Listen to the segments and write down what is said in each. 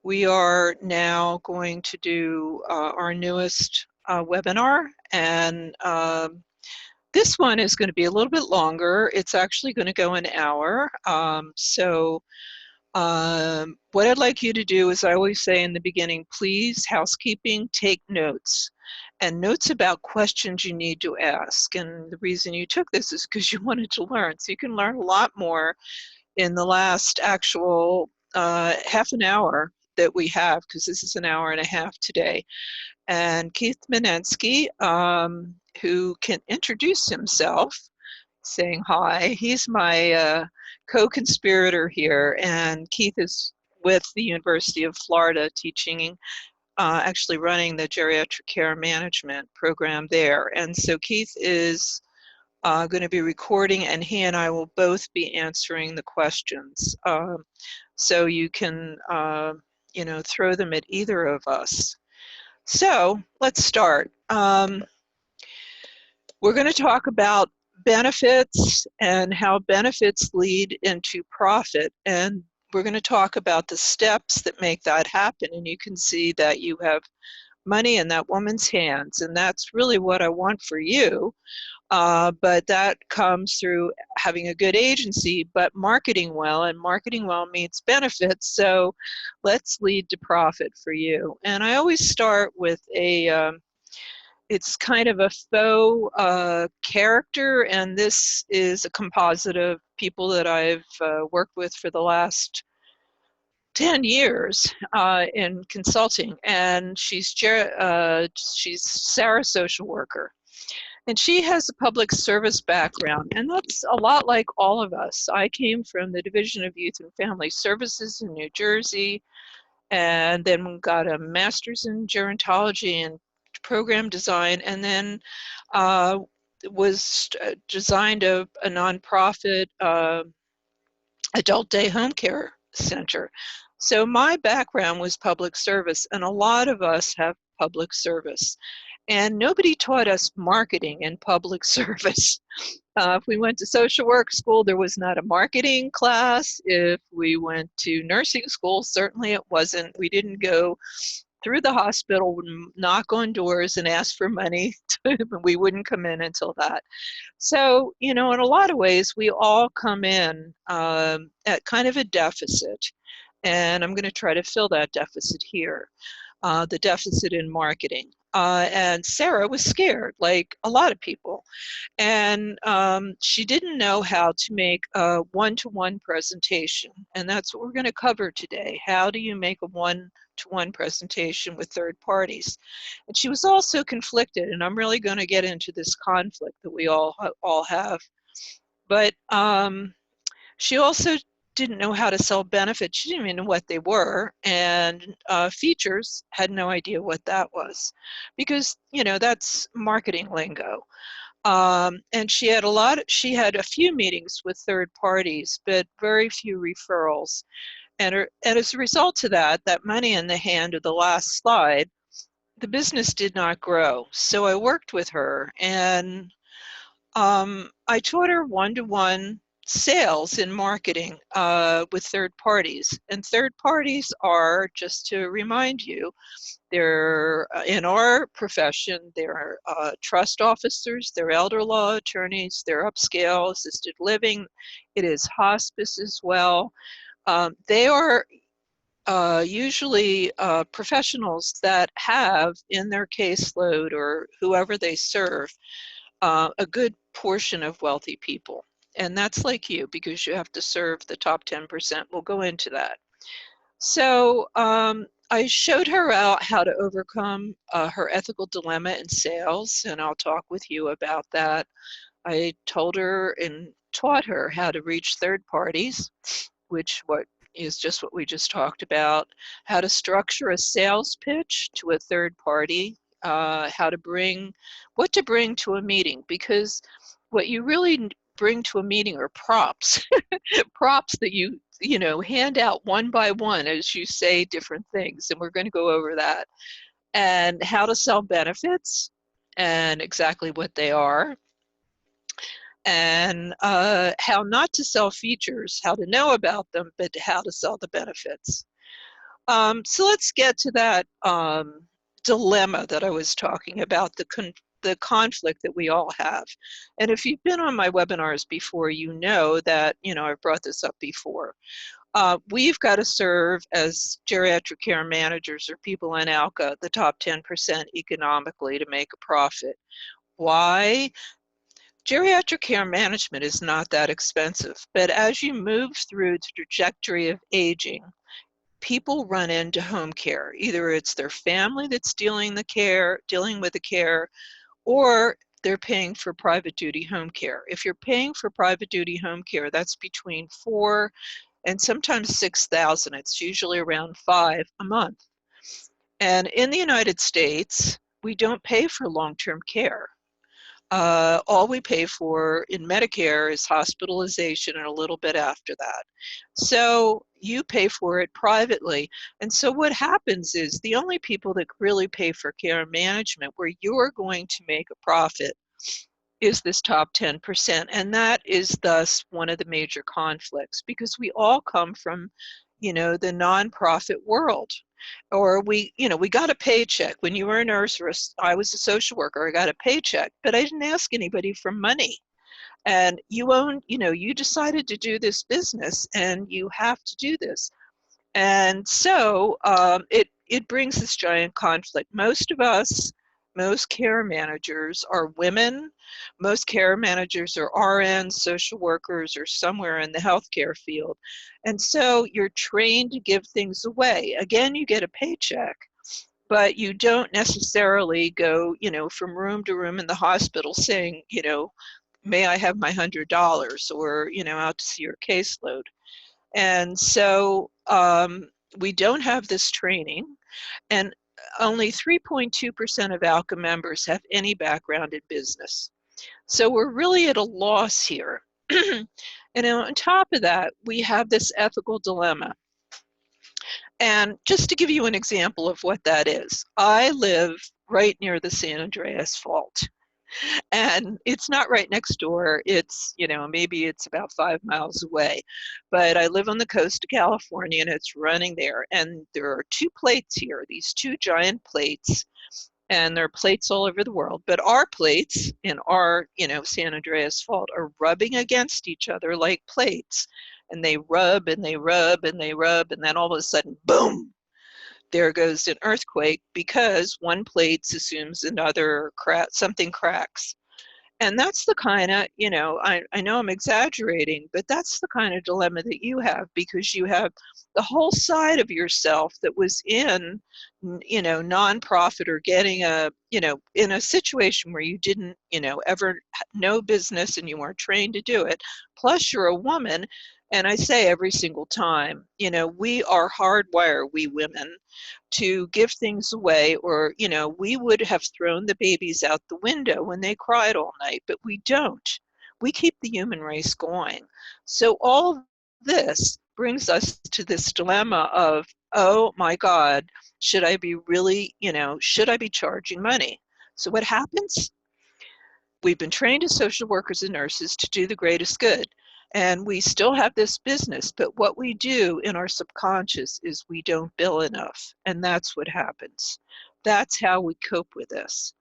We are now going to do our newest webinar, and this one is going to be a little bit longer. It's actually going to go an hour. What I'd like you to do is, I always say in the beginning, please, housekeeping, take notes. And notes about questions you need to ask. And the reason you took this is because you wanted to learn. So you can learn a lot more in the last actual half an hour that we have, because this is an hour and a half today. And Keith Manensky, who can introduce himself, saying hi. He's my co-conspirator here, and Keith is with the University of Florida teaching, actually running the geriatric care management program there. And so Keith is going to be recording, and he and I will both be answering the questions. So you can, throw them at either of us. So let's start. We're going to talk about benefits and how benefits lead into profit. And we're going to talk about the steps that make that happen. And you can see that you have money in that woman's hands. And that's really what I want for you. But that comes through having a good agency, but marketing well, and marketing well means benefits. So let's lead to profit for you. And I always start with it's kind of a faux character, and this is a composite of people that I've worked with for the last 10 years in consulting. And she's Sarah, social worker. And she has a public service background, and that's a lot like all of us. I came from the Division of Youth and Family Services in New Jersey, and then got a master's in gerontology and program design, and then designed a nonprofit adult day home care center. So my background was public service, and a lot of us have public service. And nobody taught us marketing in public service. If we went to social work school, there was not a marketing class. If we went to nursing school, certainly it wasn't. We didn't go through the hospital, knock on doors and ask for money. We wouldn't come in until that. So, in a lot of ways, we all come in at kind of a deficit. And I'm going to try to fill that deficit here, the deficit in marketing. And Sarah was scared, like a lot of people. And she didn't know how to make a one-to-one presentation. And that's what we're going to cover today. How do you make a one-to-one presentation with third parties? And she was also conflicted, and I'm really going to get into this conflict that we all have. But she also didn't know how to sell benefits. She didn't even know what they were, and features, had no idea what that was, because that's marketing lingo. And she had a few meetings with third parties, but very few referrals. And as a result of that money in the hand of the last slide, the business did not grow. So I worked with her, and I taught her one-to-one sales in marketing with third parties. And third parties are, just to remind you, they're in our profession, they're trust officers, they're elder law attorneys, they're upscale assisted living, it is hospice as well. They are usually professionals that have in their caseload, or whoever they serve, a good portion of wealthy people. And that's like you, because you have to serve the top 10%. We'll go into that. So I showed her out how to overcome her ethical dilemma in sales, and I'll talk with you about that. I told her and taught her how to reach third parties, which is just what we just talked about, how to structure a sales pitch to a third party, what to bring to a meeting, because what you really bring to a meeting are props, props that you hand out one by one as you say different things, and we're going to go over that, and how to sell benefits and exactly what they are, and how not to sell features, how to know about them, but how to sell the benefits. So let's get to that dilemma that I was talking about, the conflict that we all have. And if you've been on my webinars before, you know that, I've brought this up before. We've got to serve as geriatric care managers or people in ALCA, the top 10% economically to make a profit. Why? Geriatric care management is not that expensive, but as you move through the trajectory of aging, people run into home care. Either it's their family that's dealing with the care, or they're paying for private duty home care. If you're paying for private duty home care, that's between $4,000 and sometimes $6,000. It's usually around $5,000 a month. And in the United States, we don't pay for long-term care. All we pay for in Medicare is hospitalization and a little bit after that. So you pay for it privately. And so what happens is the only people that really pay for care management where you're going to make a profit is this top 10%. And that is thus one of the major conflicts, because we all come from, the nonprofit world. Or we got a paycheck. When you were a nurse, or I was a social worker, I got a paycheck, but I didn't ask anybody for money. And you decided to do this business and you have to do this. And so it brings this giant conflict. Most care managers are women. Most care managers are RNs, social workers, or somewhere in the healthcare field. And so you're trained to give things away. Again, you get a paycheck, but you don't necessarily go, from room to room in the hospital saying, may I have my $100, or, out to see your caseload. And so we don't have this training, and only 3.2% of ALCA members have any background in business. So we're really at a loss here. And on top of that, we have this ethical dilemma. And just to give you an example of what that is, I live right near the San Andreas Fault. And it's not right next door. It's, maybe it's about 5 miles away. But I live on the coast of California and it's running there. And there are two plates here, these two giant plates. And there are plates all over the world. But our plates in our, San Andreas Fault are rubbing against each other like plates. And they rub and they rub and they rub. And then all of a sudden, boom, there goes an earthquake, because one plate assumes another something cracks. And that's the kind of, I know I'm exaggerating, but that's the kind of dilemma that you have, because you have the whole side of yourself that was in, nonprofit, or getting in a situation where you didn't, ever know business and you weren't trained to do it. Plus you're a woman. And I say every single time, we are hardwired, we women, to give things away, or, we would have thrown the babies out the window when they cried all night, but we don't. We keep the human race going. So all this brings us to this dilemma of, oh my God, should I be charging money? So what happens? We've been trained as social workers and nurses to do the greatest good. And we still have this business, but what we do in our subconscious is we don't bill enough. And that's what happens. That's how we cope with this.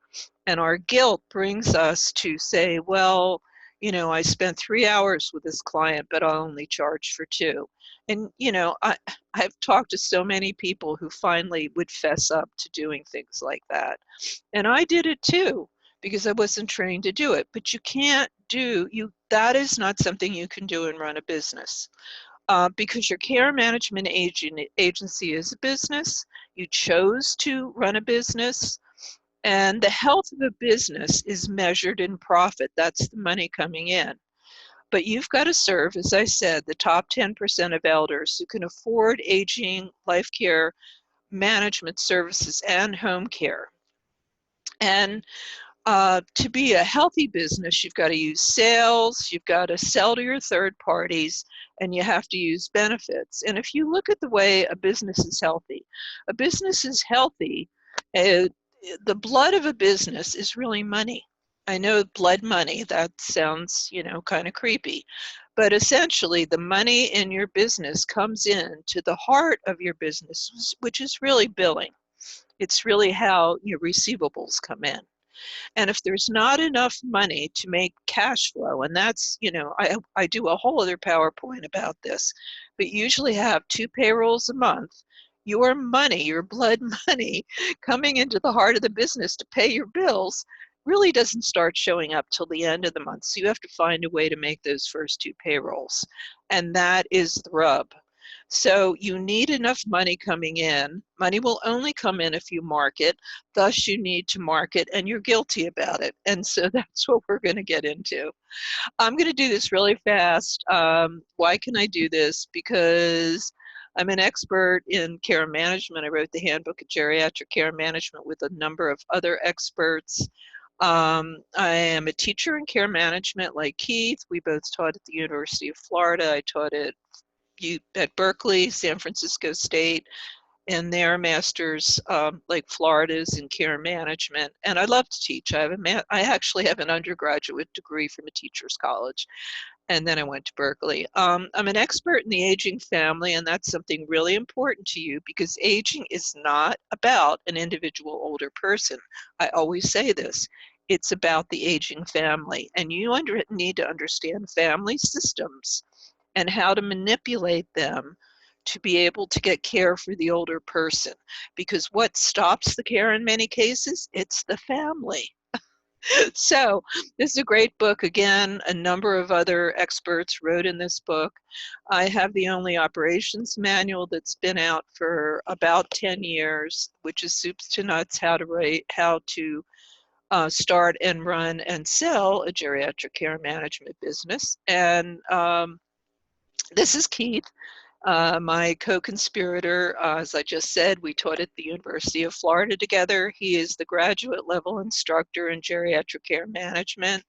And our guilt brings us to say, well, I spent 3 hours with this client, but I'll only charge for 2. And, I've talked to so many people who finally would fess up to doing things like that. And I did it too, because I wasn't trained to do it. But you can't that is not something you can do and run a business. Because your care management agency is a business. You chose to run a business. And the health of a business is measured in profit. That's the money coming in. But you've got to serve, as I said, the top 10% of elders who can afford aging, life care, management services, and home care. And to be a healthy business, you've got to use sales, you've got to sell to your third parties, and you have to use benefits. And if you look at the way a business is healthy, the blood of a business is really money. I know blood money, that sounds, kind of creepy. But essentially, the money in your business comes in to the heart of your business, which is really billing. It's really how your receivables come in. And if there's not enough money to make cash flow, and that's, I do a whole other PowerPoint about this, but usually have 2 payrolls a month, your money, your blood money coming into the heart of the business to pay your bills really doesn't start showing up till the end of the month. So you have to find a way to make those first 2 payrolls. And that is the rub. So you need enough money coming in. Money will only come in if you market. Thus, you need to market, and you're guilty about it. And so that's what we're going to get into. I'm going to do this really fast. Why can I do this? Because I'm an expert in care management. I wrote the Handbook of Geriatric Care Management with a number of other experts. I am a teacher in care management like Keith. We both taught at the University of Florida. I taught at Berkeley, San Francisco State, and their masters, like Florida's in care management. And I love to teach. I actually have an undergraduate degree from a teacher's college, and then I went to Berkeley. I'm an expert in the aging family, and that's something really important to you because aging is not about an individual older person. I always say this. It's about the aging family, and you need to understand family systems and how to manipulate them to be able to get care for the older person. Because what stops the care in many cases? It's the family. So this is a great book. Again, a number of other experts wrote in this book. I have the only operations manual that's been out for about 10 years, which is soups to nuts, how to start and run and sell a geriatric care management business. And this is Keith, my co-conspirator. As I just said, we taught at the University of Florida together. He is the graduate level instructor in geriatric care management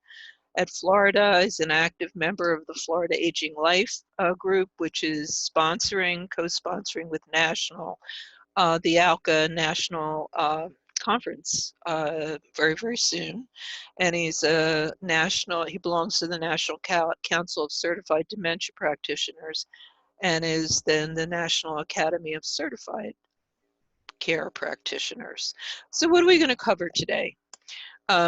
at Florida. He's an active member of the Florida Aging Life group, which is co-sponsoring with the ALCA National Conference very, very soon. And he belongs to the National Council of Certified Dementia Practitioners and is then the National Academy of Certified Care Practitioners. So what are we going to cover today?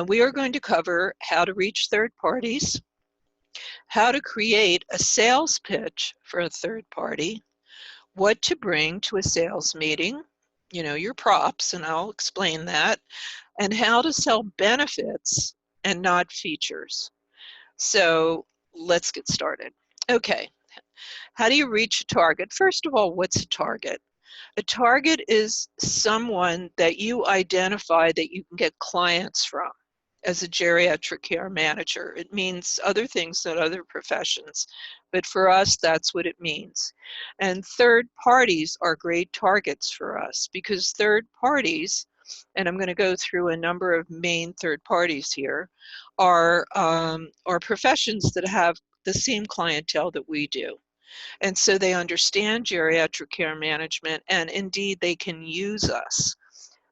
We are going to cover how to reach third parties, how to create a sales pitch for a third party, what to bring to a sales meeting, your props, and I'll explain that, and how to sell benefits and not features. So let's get started. Okay, how do you reach a target? First of all, what's a target? A target is someone that you identify that you can get clients from as a geriatric care manager. It means other things than other professions, but for us, that's what it means. And third parties are great targets for us because third parties, and I'm going to go through a number of main third parties here, are professions that have the same clientele that we do. And so they understand geriatric care management, and indeed they can use us.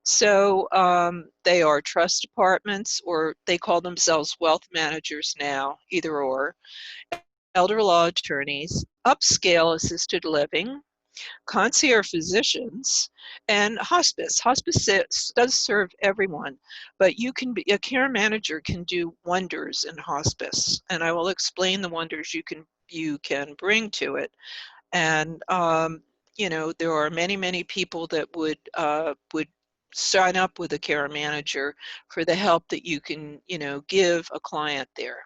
So they are trust departments, or they call themselves wealth managers now, either or, elder law attorneys, upscale assisted living, concierge physicians, and hospice. Hospice does serve everyone, but a care manager can do wonders in hospice, and I will explain the wonders you can bring to it. And there are many people that would sign up with a care manager for the help that you can give a client there.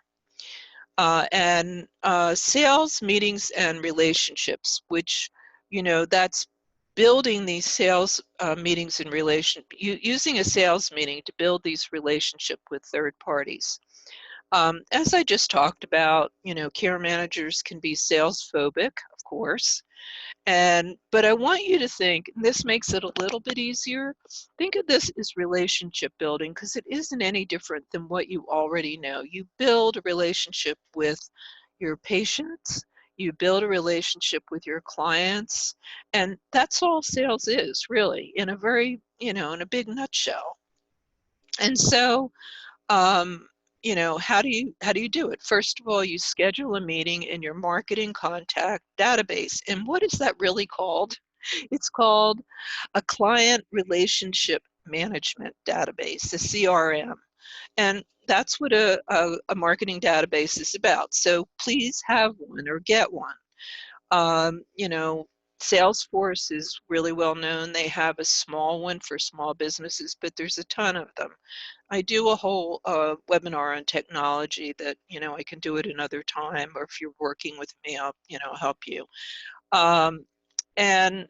And sales meetings and relationships, which that's building these sales meetings and using a sales meeting to build these relationships with third parties. As I just talked about, care managers can be sales phobic, of course. But I want you to think, and this makes it a little bit easier, think of this as relationship building because it isn't any different than what you already know. You build a relationship with your patients, you build a relationship with your clients, and that's all sales is really in a very, in a big nutshell. And so, how do you do it? First of all, you schedule a meeting in your marketing contact database. And what is that really called? It's called a client relationship management database, a CRM. And that's what a marketing database is about. So please have one or get one. You know, Salesforce is really well known. They have a small one for small businesses, but there's a ton of them. I do a whole webinar on technology that, I can do it another time, or if you're working with me, I'll, help you. Um, and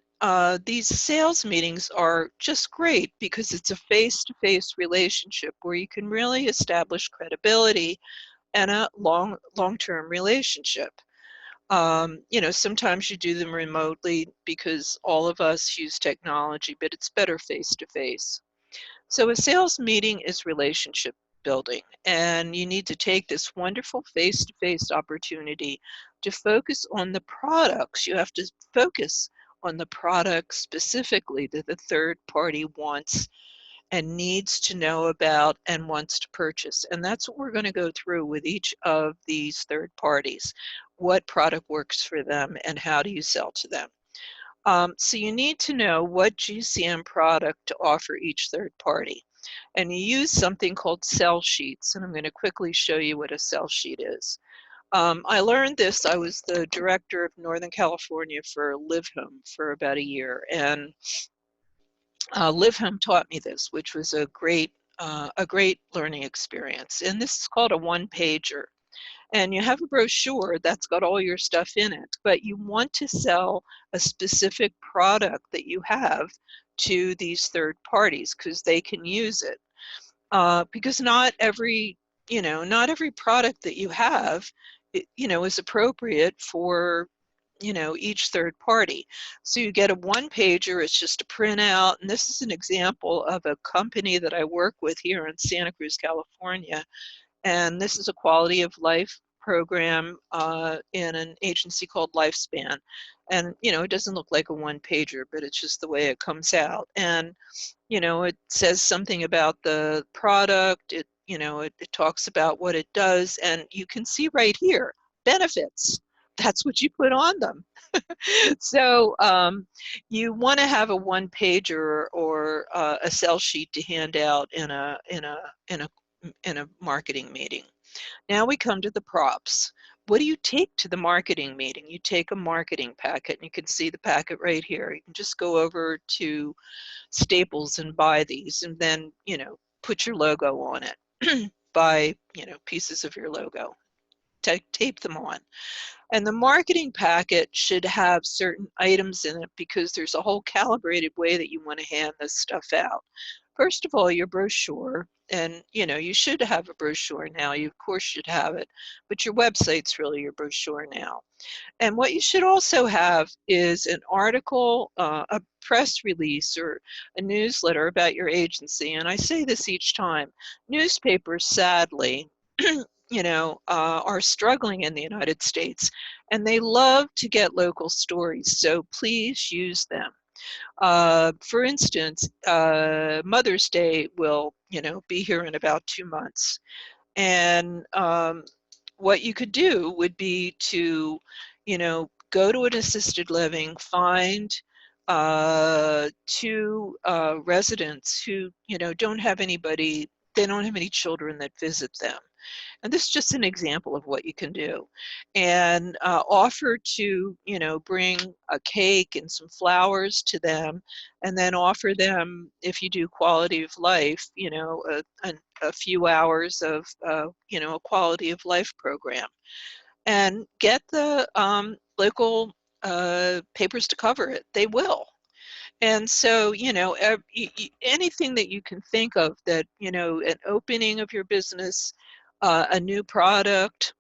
these sales meetings are just great because it's a face-to-face relationship where you can really establish credibility and a long-term relationship. Sometimes you do them remotely because all of us use technology, but it's better face-to-face. So a sales meeting is relationship building, and you need to take this wonderful face-to-face opportunity to focus on the products. You have to focus on the products specifically that the third party wants and needs to know about and wants to purchase. And that's what we're going to go through with each of these third parties. What product works for them and how do you sell to them? So you need to know what GCM product to offer each third party. And you use something called sell sheets, and I'm going to quickly show you what a sell sheet is. I learned this. I was the director of Northern California for Live Home for about a year, and Live Home taught me this, which was a great learning experience. And this is called a one-pager. And you have a brochure that's got all your stuff in it, but you want to sell a specific product that you have to these third parties because they can use it. Because not every product that you have, is appropriate for, each third party. So you get a one pager, it's just a printout. And this is an example of a company that I work with here in Santa Cruz, California. And this is a quality of life program in an agency called Lifespan. And, it doesn't look like a one pager, but it's just the way it comes out. And, it says something about the product. It talks about what it does. And you can see right here, benefits. That's what you put on them. So you want to have a one pager or a sell sheet to hand out in a marketing meeting. Now we come to the props. What do you take to the marketing meeting? You take a marketing packet, and you can see the packet right here. You can just go over to Staples and buy these, and then, put your logo on it. Buy, pieces of your logo. Tape them on. And the marketing packet should have certain items in it because there's a whole calibrated way that you want to hand this stuff out. First of all, your brochure, and you should have a brochure now. You of course should have it, but your website's really your brochure now. And what you should also have is an article, a press release, or a newsletter about your agency. And I say this each time. Newspapers, sadly, are struggling in the United States, and they love to get local stories. So please use them. For instance, Mother's Day will, be here in about 2 months. And what you could do would be to, go to an assisted living, find two residents who, don't have anybody, they don't have any children that visit them. And this is just an example of what you can do. And offer to, bring a cake and some flowers to them, and then offer them, if you do quality of life, a few hours of, a quality of life program. And get the local papers to cover it. They will. And so, anything that you can think of that, an opening of your business, a new product,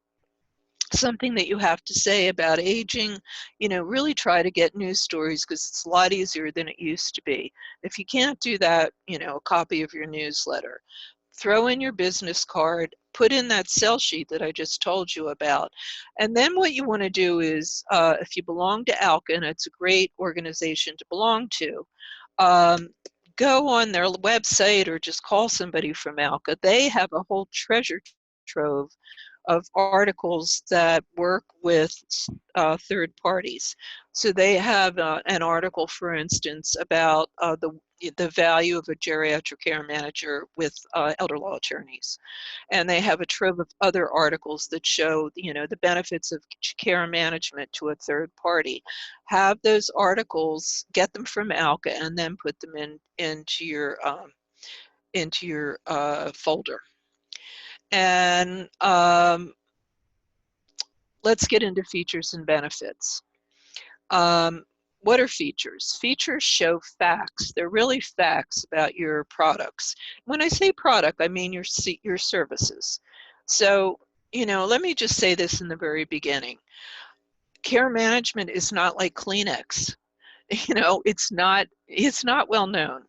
something that you have to say about aging, really try to get news stories because it's a lot easier than it used to be. If you can't do that, a copy of your newsletter. Throw in your business card, put in that sell sheet that I just told you about. And then what you want to do is, if you belong to ALCA, and it's a great organization to belong to, go on their website or just call somebody from ALCA. They have a whole treasure trove of articles that work with third parties. So they have an article, for instance, about the value of a geriatric care manager with elder law attorneys. And they have a trove of other articles that show, the benefits of care management to a third party. Have those articles, get them from ALCA, and then put them into your folder. And let's get into features and benefits. What are features? Features show facts. They're really facts about your products. When I say product, I mean your services. So, let me just say this in the very beginning. Care management is not like Kleenex. It's not well known.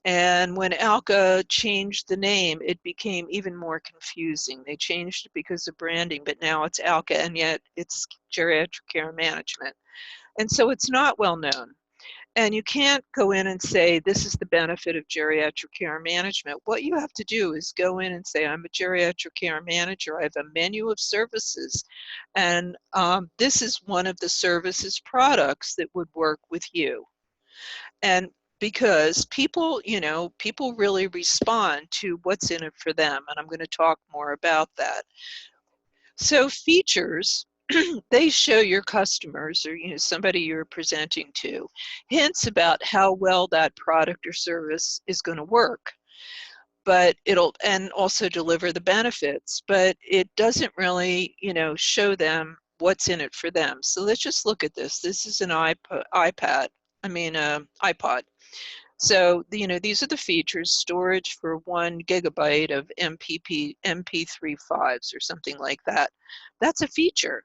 And when ALCA changed the name, it became even more confusing. They changed it because of branding, but now it's ALCA, and yet it's geriatric care management. And so it's not well known. And you can't go in and say, this is the benefit of geriatric care management. What you have to do is go in and say, I'm a geriatric care manager. I have a menu of services. And this is one of the services products that would work with you. And because people really respond to what's in it for them. And I'm going to talk more about that. So features, they show your customers or somebody you're presenting to hints about how well that product or service is going to work, but and also deliver the benefits, but it doesn't really show them what's in it for them. So let's just look at this. This is an iPod. So, these are the features: storage for 1 gigabyte of MP3 files or something like that. That's a feature.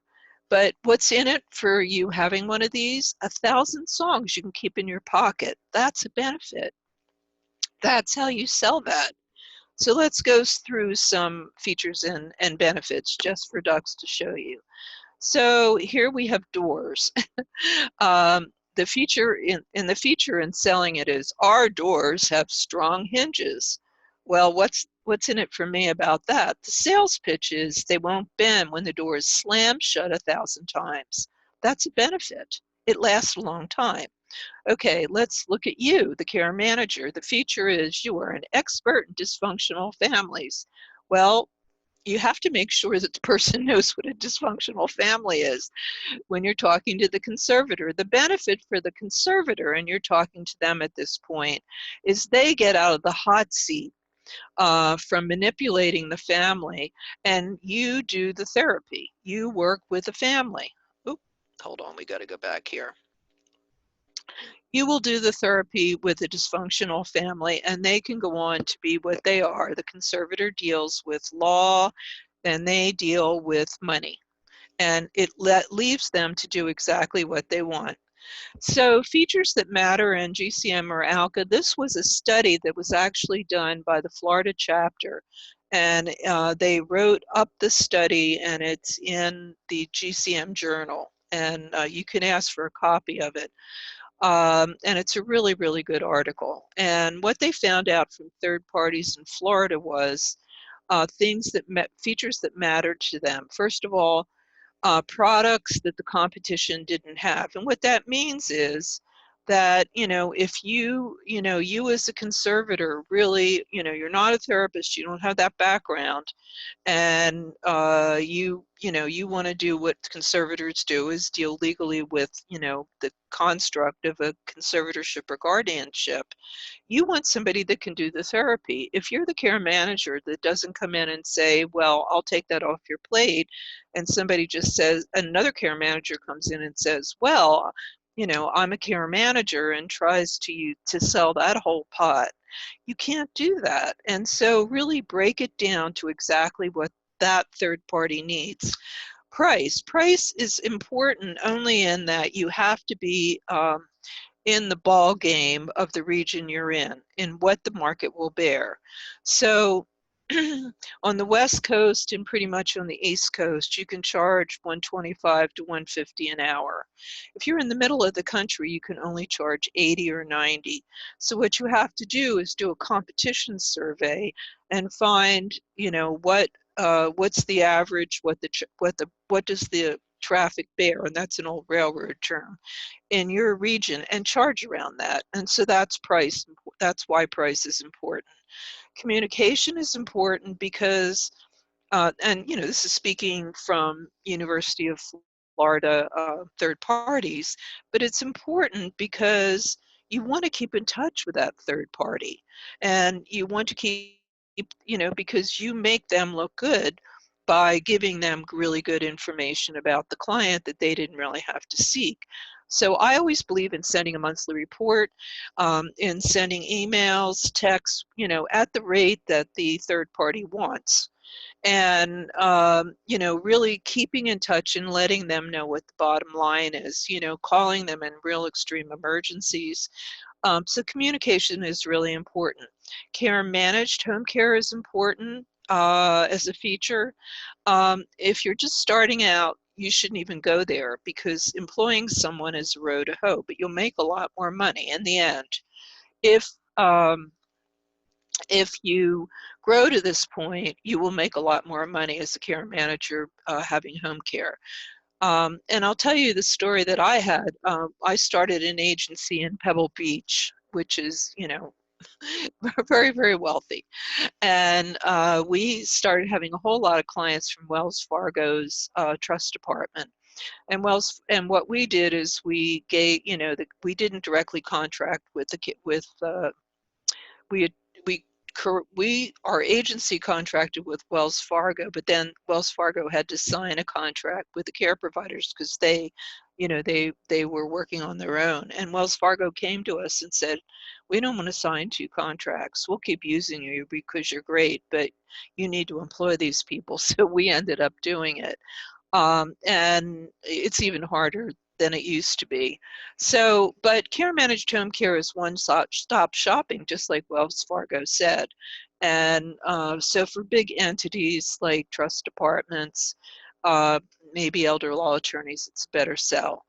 But what's in it for you having one of these? 1,000 songs you can keep in your pocket. That's a benefit. That's how you sell that. So let's go through some features and benefits just for ducks to show you. So here we have doors. The feature in selling it is, our doors have strong hinges. Well, what's in it for me about that? The sales pitch is they won't bend when the door is slammed shut 1,000 times. That's a benefit. It lasts a long time. Okay, let's look at you, the care manager. The feature is you are an expert in dysfunctional families. Well, you have to make sure that the person knows what a dysfunctional family is. When you're talking to the conservator, the benefit for the conservator, and you're talking to them at this point, is they get out of the hot seat from manipulating the family, and you do the therapy. You work with the family. Oop, hold on, we got to go back here. You will do the therapy with a dysfunctional family, and they can go on to be what they are. The conservator deals with law, and they deal with money. And it leaves them to do exactly what they want. So features that matter in GCM or ALCA, this was a study that was actually done by the Florida chapter. And they wrote up the study, and it's in the GCM journal. And you can ask for a copy of it. And it's a really, really good article. And what they found out from third parties in Florida was features that mattered to them. First of all, products that the competition didn't have. And what that means is that, if you as a conservator really, you're not a therapist, you don't have that background, and you want to do what conservators do, is deal legally with the construct of a conservatorship or guardianship. You want somebody that can do the therapy. If you're the care manager that doesn't come in and say, well, I'll take that off your plate, and somebody just says, another care manager comes in and says, well, I'm a care manager, and tries to sell that whole pot, you can't do that. And so really break it down to exactly what that third party needs. Price is important only in that you have to be in the ball game of the region you're in what the market will bear. So on the West Coast and pretty much on the East Coast, you can charge $125 to $150 an hour. If you're in the middle of the country, you can only charge $80 or $90. So what you have to do is do a competition survey and find, what what's the average, what does the traffic bear, and that's an old railroad term, in your region, and charge around that. And so that's price. That's why price is important. Communication is important because, and this is speaking from University of Florida third parties, but it's important because you want to keep in touch with that third party, and you want to keep, because you make them look good by giving them really good information about the client that they didn't really have to seek. So I always believe in sending a monthly report, in sending emails, texts, at the rate that the third party wants. And, really keeping in touch and letting them know what the bottom line is, calling them in real extreme emergencies. So communication is really important. Care managed home care is important as a feature. If you're just starting out, you shouldn't even go there, because employing someone is a road to hoe, but you'll make a lot more money in the end. If um, if you grow to this point, you will make a lot more money as a care manager having home care. And I'll tell you the story that I had. I started an agency in Pebble Beach, which is, very, very wealthy. And we started having a whole lot of clients from Wells Fargo's trust department. And what we did is we gave, we didn't directly contract with we had, we our agency contracted with Wells Fargo, but then Wells Fargo had to sign a contract with the care providers because they were working on their own. And Wells Fargo came to us and said, we don't want to sign 2 contracts. We'll keep using you because you're great, but you need to employ these people. So we ended up doing it. And it's even harder than it used to be. So, but care managed home care is one-stop shopping, just like Wells Fargo said. And so for big entities like trust departments, maybe elder law attorneys, it's a better sell.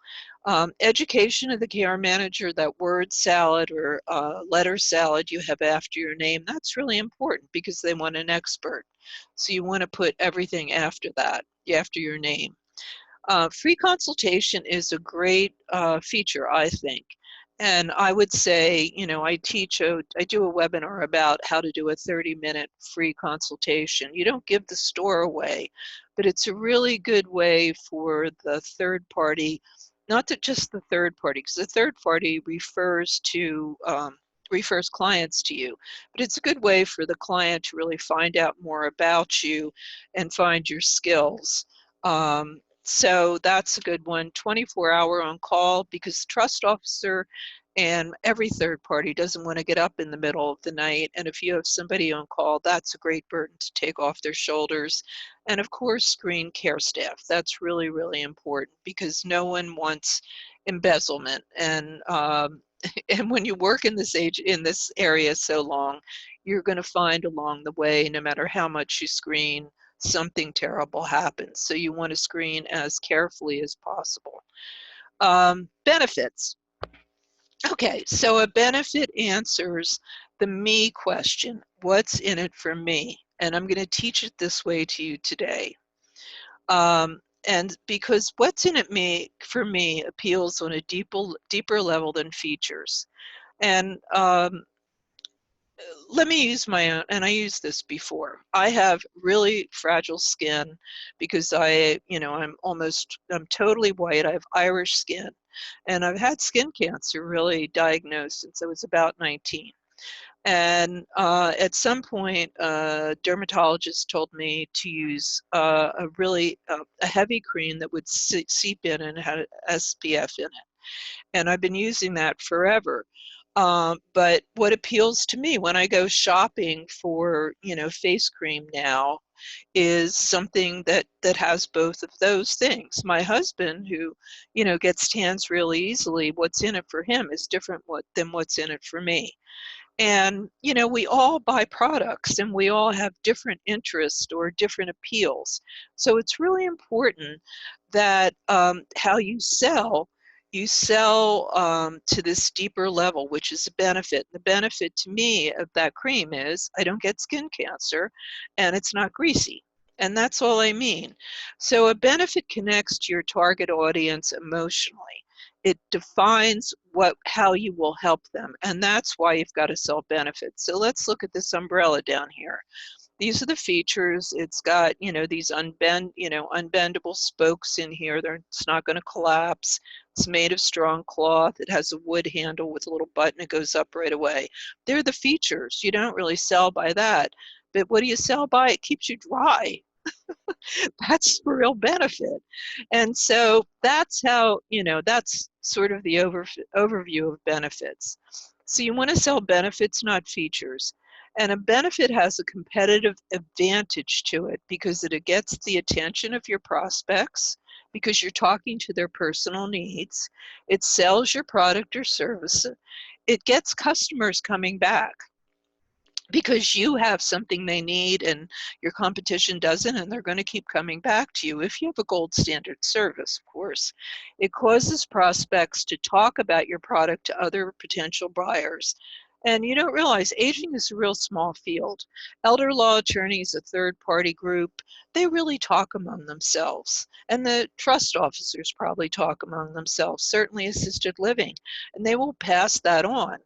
Education of the care manager, that word salad or letter salad you have after your name, that's really important because they want an expert. So you want to put everything after that, after your name. Free consultation is a great feature, I think. And I would say, I do a webinar about how to do a 30-minute free consultation. You don't give the store away, but it's a really good way for the third party, not to just the third party, because the third party refers clients to you, but it's a good way for the client to really find out more about you and find your skills. So that's a good one. 24-hour on call, because the trust officer and every third party doesn't want to get up in the middle of the night. And if you have somebody on call, that's a great burden to take off their shoulders. And of course, screen care staff. That's really, really important because no one wants embezzlement. And and when you work in this area so long, you're going to find along the way, no matter how much you screen, something terrible happens. So you want to screen as carefully as possible. Benefits. Okay, so a benefit answers the me question. What's in it for me? And I'm going to teach it this way to you today. And because what's in it for me appeals on a deeper level than features. And let me use my own, and I used this before. I have really fragile skin because I'm totally white. I have Irish skin, and I've had skin cancer really diagnosed since I was about 19. And at some point, a dermatologist told me to use a heavy cream that would seep in and had SPF in it. And I've been using that forever. But what appeals to me when I go shopping for, face cream now is something that has both of those things. My husband, who, gets tans really easily, what's in it for him is different than what's in it for me. And, we all buy products and we all have different interests or different appeals. So it's really important that how you sell to this deeper level, which is a benefit. The benefit to me of that cream is I don't get skin cancer and it's not greasy. And that's all I mean. So a benefit connects to your target audience emotionally. It defines how you will help them. And that's why you've got to sell benefits. So let's look at this umbrella down here. These are the features. It's got, these unbendable spokes in here. It's not going to collapse. It's made of strong cloth. It has a wood handle with a little button. It goes up right away. They're the features. You don't really sell by that. But what do you sell by? It keeps you dry. That's the real benefit. And so that's how, that's sort of the overview of benefits. So you want to sell benefits, not features. And a benefit has a competitive advantage to it because it gets the attention of your prospects, because you're talking to their personal needs. It sells your product or service. It gets customers coming back because you have something they need and your competition doesn't, and they're going to keep coming back to you if you have a gold standard service, of course. It causes prospects to talk about your product to other potential buyers. And you don't realize aging is a real small field. Elder law attorneys, a third-party group, they really talk among themselves. And the trust officers probably talk among themselves, certainly assisted living, and they will pass that on.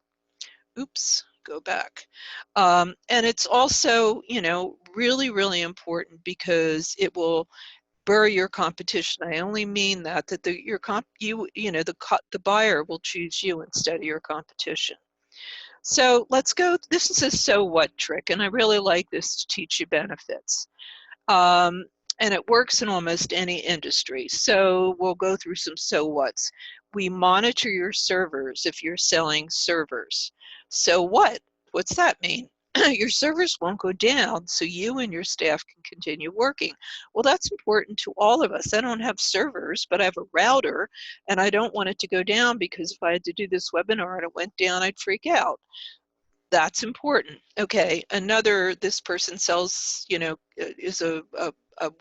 Oops, go back. And it's also, really, really important because it will burr your competition. I only mean that the buyer will choose you instead of your competition. So let's go. This is a so what trick, and I really like this to teach you benefits. And it works in almost any industry. So we'll go through some so whats. We monitor your servers if you're selling servers. So what? What's that mean? Your servers won't go down, so you and your staff can continue working. Well, that's important to all of us. I don't have servers, but I have a router, and I don't want it to go down because if I had to do this webinar and it went down, I'd freak out. That's important. Okay, this person sells, is a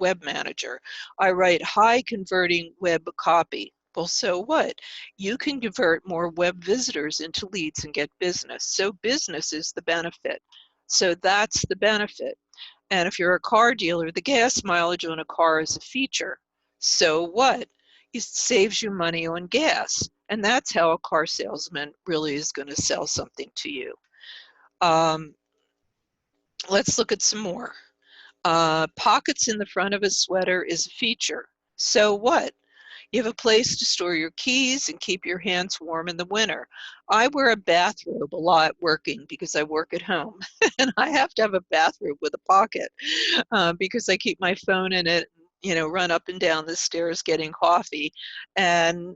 web manager. I write high converting web copy. Well, so what? You can convert more web visitors into leads and get business. So business is the benefit. So that's the benefit. And if you're a car dealer, the gas mileage on a car is a feature. So what? It saves you money on gas. And that's how a car salesman really is going to sell something to you. Let's look at some more. Pockets in the front of a sweater is a feature. So what? You have a place to store your keys and keep your hands warm in the winter. I wear a bathrobe a lot working because I work at home, and I have to have a bathrobe with a pocket because I keep my phone in it, run up and down the stairs getting coffee. And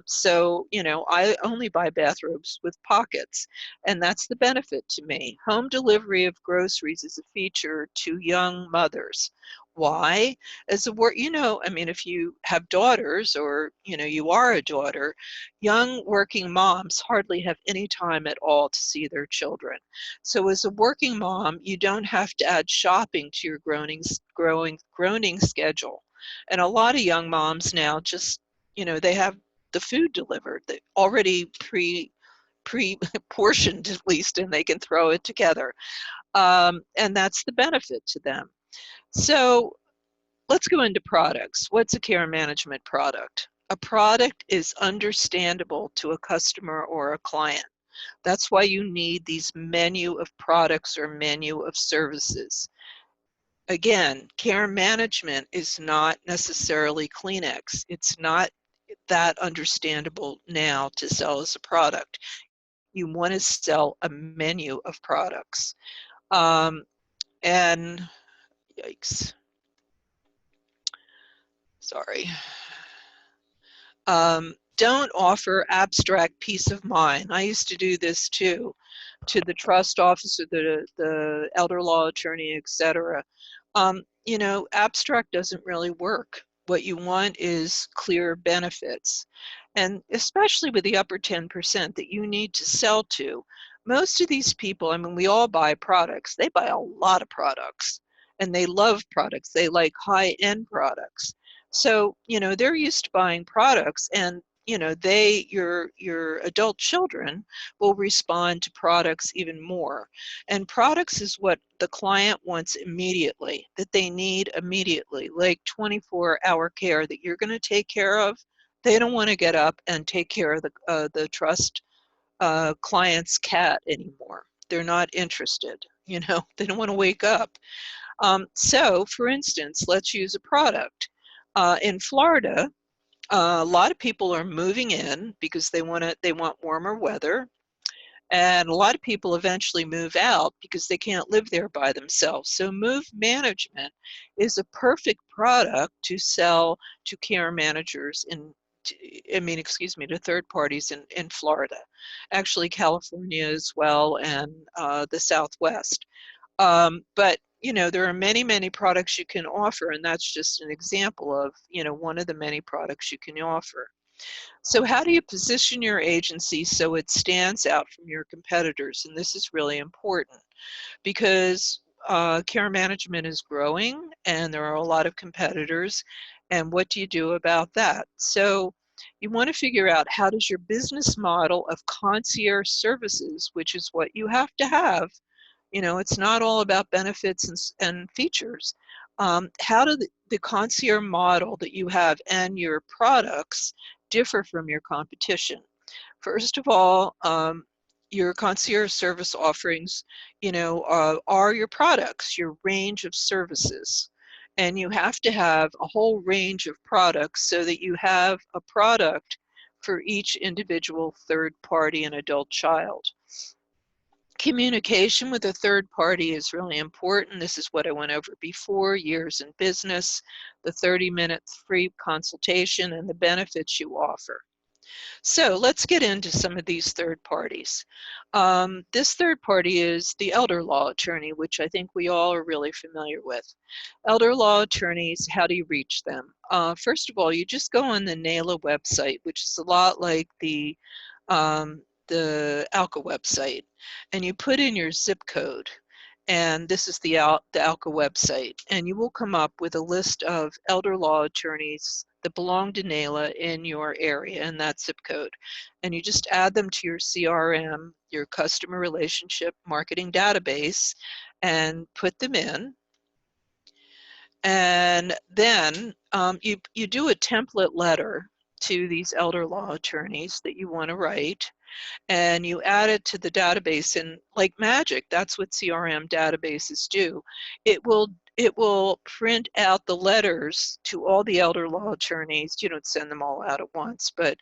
so, I only buy bathrobes with pockets, and that's the benefit to me. Home delivery of groceries is a feature to young mothers. Why? As a work, if you have daughters or, you are a daughter, young working moms hardly have any time at all to see their children. So as a working mom, you don't have to add shopping to your groaning schedule. And a lot of young moms now just, they have the food delivered, they already pre-portioned at least, and they can throw it together. And that's the benefit to them. So let's go into products. What's a care management product? A product is understandable to a customer or a client. That's why you need these menu of products or menu of services. Again, care management is not necessarily Kleenex. It's not that understandable now to sell as a product. You want to sell a menu of products. And yikes. Sorry. Don't offer abstract peace of mind. I used to do this too, to the trust officer, the elder law attorney, etc. Abstract doesn't really work. What you want is clear benefits. And especially with the upper 10% that you need to sell to, most of these people, we all buy products. They buy a lot of products, and they love products. They like high-end products. So, they're used to buying products, and you know, your adult children will respond to products even more. And products is what the client wants immediately, that they need immediately, like 24-hour care that you're going to take care of. They don't want to get up and take care of the trust client's cat anymore. They're not interested. You know, they don't want to wake up. So, for instance, let's use a product. In Florida, a lot of people are moving in because they want warmer weather, and a lot of people eventually move out because they can't live there by themselves. So move management is a perfect product to sell to care managers to third parties in Florida, actually California as well, and the Southwest. But you know, there are many, many products you can offer, and that's just an example of, you know, one of the many products you can offer. So how do you position your agency so it stands out from your competitors? And this is really important because care management is growing and there are a lot of competitors. And what do you do about that? So you want to figure out, how does your business model of concierge services, which is what you have to have, you know, it's not all about benefits and features. How do the concierge model that you have and your products differ from your competition? First of all, your concierge service offerings, you know, are your products, your range of services. And you have to have a whole range of products so that you have a product for each individual third party and adult child. Communication with a third party is really important. This is what I went over before: years in business, the 30-minute free consultation, and the benefits you offer. So let's get into some of these third parties. This third party is the elder law attorney, which I think we all are really familiar with. Elder law attorneys, how do you reach them? First of all, you just go on the NAILA website, which is a lot like the ALCA website, and you put in your zip code, and this is the ALCA website, and you will come up with a list of elder law attorneys that belong to NAILA in your area and that zip code. And you just add them to your CRM, your customer relationship marketing database, and put them in. And then you do a template letter to these elder law attorneys that you want to write, and you add it to the database. And like magic, that's what CRM databases do. It will print out the letters to all the elder law attorneys. You don't send them all out at once, but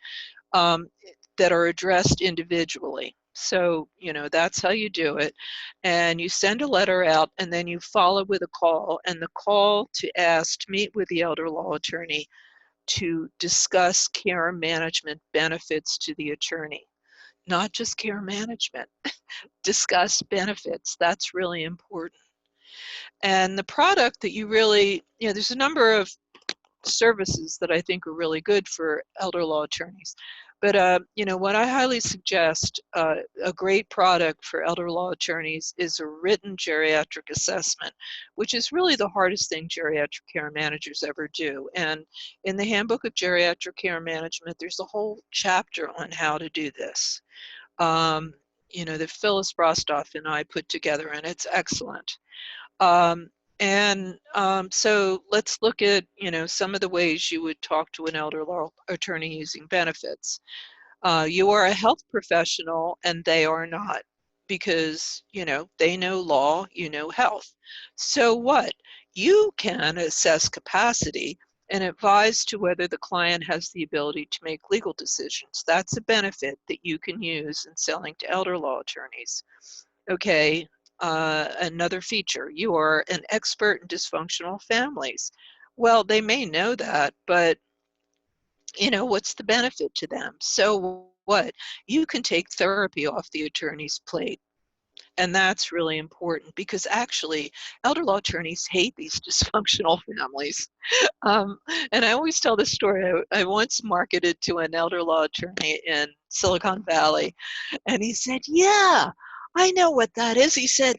that are addressed individually. So, you know, that's how you do it. And you send a letter out, and then you follow with a call, and the call to ask to meet with the elder law attorney to discuss care management benefits to the attorney. Not just care management, discuss benefits. That's really important. And the product that you really, you know, there's a number of services that I think are really good for elder law attorneys. But, you know, what I highly suggest, a great product for elder law attorneys is a written geriatric assessment, which is really the hardest thing geriatric care managers ever do. And in the Handbook of Geriatric Care Management, there's a whole chapter on how to do this. You know, that Phyllis Brostoff and I put together, and it's excellent. So let's look at, you know, some of the ways you would talk to an elder law attorney using benefits. You are a health professional and they are not, because, you know, they know law, you know health. So what? You can assess capacity and advise to whether the client has the ability to make legal decisions. That's a benefit that you can use in selling to elder law attorneys. Okay, another feature: you are an expert in dysfunctional families. Well, they may know that, but you know, what's the benefit to them? So what? You can take therapy off the attorney's plate. And that's really important, because actually elder law attorneys hate these dysfunctional families. Um, and I always tell this story. I once marketed to an elder law attorney in Silicon Valley, and he said, "Yeah, I know what that is." He said,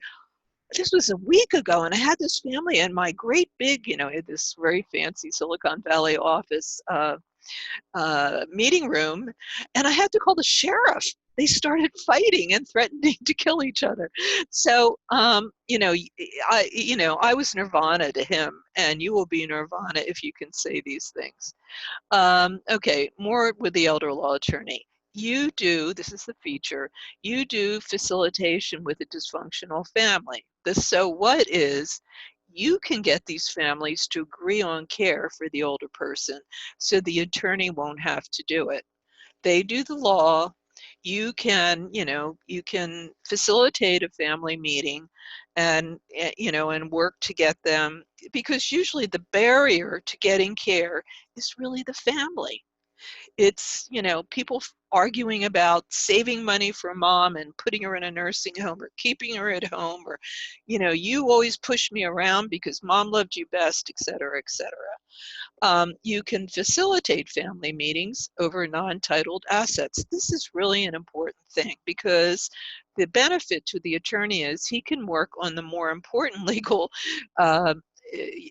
"This was a week ago, and I had this family in my great big, you know, this very fancy Silicon Valley office. meeting room, and I had to call the sheriff. They started fighting and threatening to kill each other. So, I was Nirvana to him, and you will be Nirvana if you can say these things. Okay, more with the elder law attorney. You do, this is the feature, you do facilitation with a dysfunctional family. The so what is, you can get these families to agree on care for the older person so the attorney won't have to do it. They do the law. You can facilitate a family meeting and work to get them, because usually the barrier to getting care is really the family. It's, people arguing about saving money for mom and putting her in a nursing home or keeping her at home, or, you always push me around because mom loved you best, et cetera, et cetera. You can facilitate family meetings over non-titled assets. This is really an important thing because the benefit to the attorney is he can work on the more important legal uh,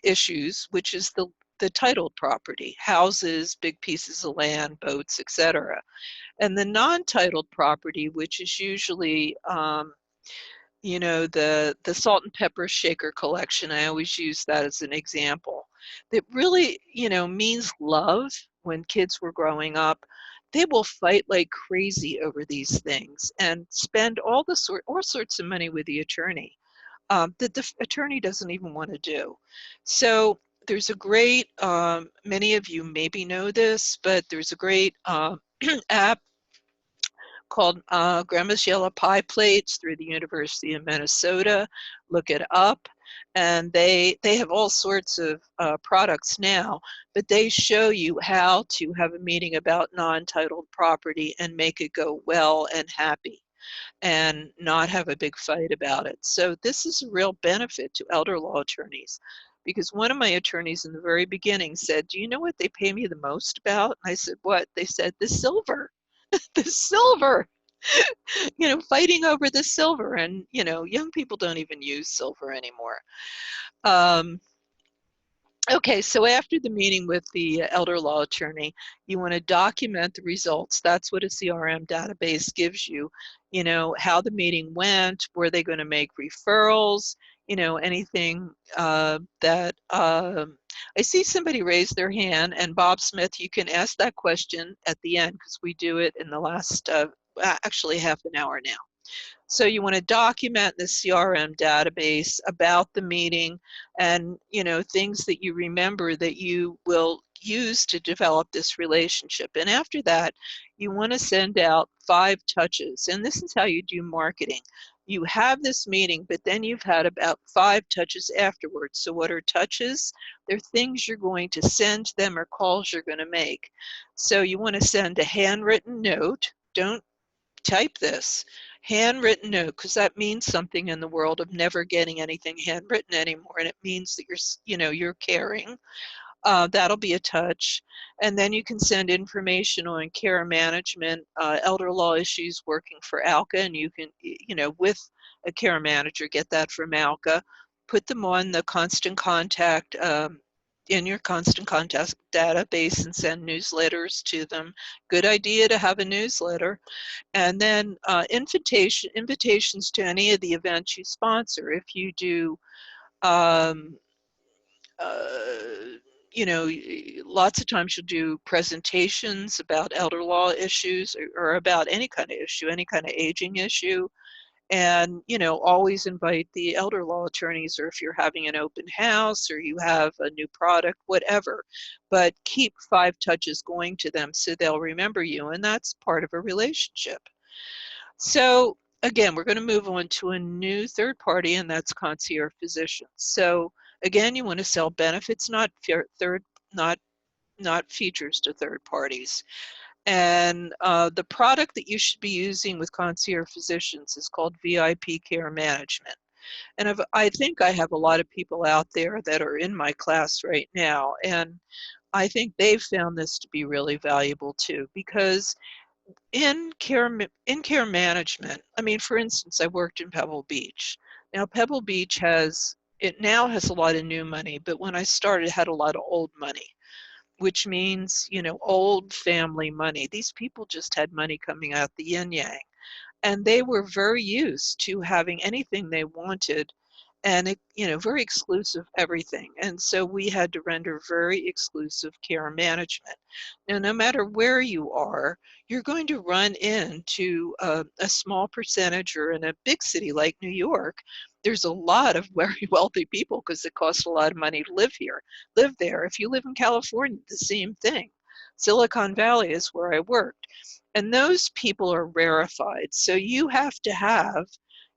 issues, which is the titled property, houses, big pieces of land, boats, etc. And the non-titled property, which is usually the salt and pepper shaker collection. I always use that as an example. That really, means love. When kids were growing up, they will fight like crazy over these things and spend all sorts of money with the attorney that the attorney doesn't even want to do. So there's a great, many of you maybe know this, but there's a great app called Grandma's Yellow Pie Plates through the University of Minnesota. Look it up. And they have all sorts of products now, but they show you how to have a meeting about non-titled property and make it go well and happy and not have a big fight about it. So this is a real benefit to elder law attorneys, because one of my attorneys in the very beginning said, "Do you know what they pay me the most about?" And I said, "What?" They said, "The silver." The silver, fighting over the silver. And, young people don't even use silver anymore. Okay, so after the meeting with the elder law attorney, you want to document the results. That's what a CRM database gives you. How the meeting went, were they going to make referrals, anything that I see somebody raise their hand, and Bob Smith, you can ask that question at the end because we do it in the last, actually half an hour now. So you want to document the CRM database about the meeting and, things that you remember that you will use to develop this relationship. And after that, you want to send out 5 touches. And this is how you do marketing. You have this meeting, but then you've had about 5 touches afterwards. So what are touches? They're things you're going to send to them or calls you're going to make. So you want to send a handwritten note. Don't type this. Handwritten note, because that means something in the world of never getting anything handwritten anymore, and it means that you're caring. That'll be a touch. And then you can send information on care management, elder law issues, working for ALCA, and you can, with a care manager, get that from ALCA. Put them on the constant contact, in your constant contact database, and send newsletters to them. Good idea to have a newsletter. And then invitations to any of the events you sponsor. If you do, lots of times you'll do presentations about elder law issues or about any kind of issue, any kind of aging issue. And, always invite the elder law attorneys, or if you're having an open house or you have a new product, whatever. But keep 5 touches going to them so they'll remember you, and that's part of a relationship. So again, we're going to move on to a new third party, and that's Concierge Physicians. So again, you want to sell benefits, not features to third parties. And the product that you should be using with Concierge Physicians is called VIP Care Management. And I think I have a lot of people out there that are in my class right now, and I think they've found this to be really valuable too, because in care management, I mean, for instance, I worked in Pebble Beach. Now, Pebble Beach now has a lot of new money, but when I started, it had a lot of old money. which means, you know, old family money. These people just had money coming out the yin yang, and they were very used to having anything they wanted, and it, you know, very exclusive everything. And so we had to render very exclusive care management. Now, no matter where you are, you're going to run into a small percentage, or in a big city like New York, there's a lot of very wealthy people because it costs a lot of money to live here, live there. If you live in California, the same thing. Silicon Valley is where I worked. And those people are rarefied. So you have to have,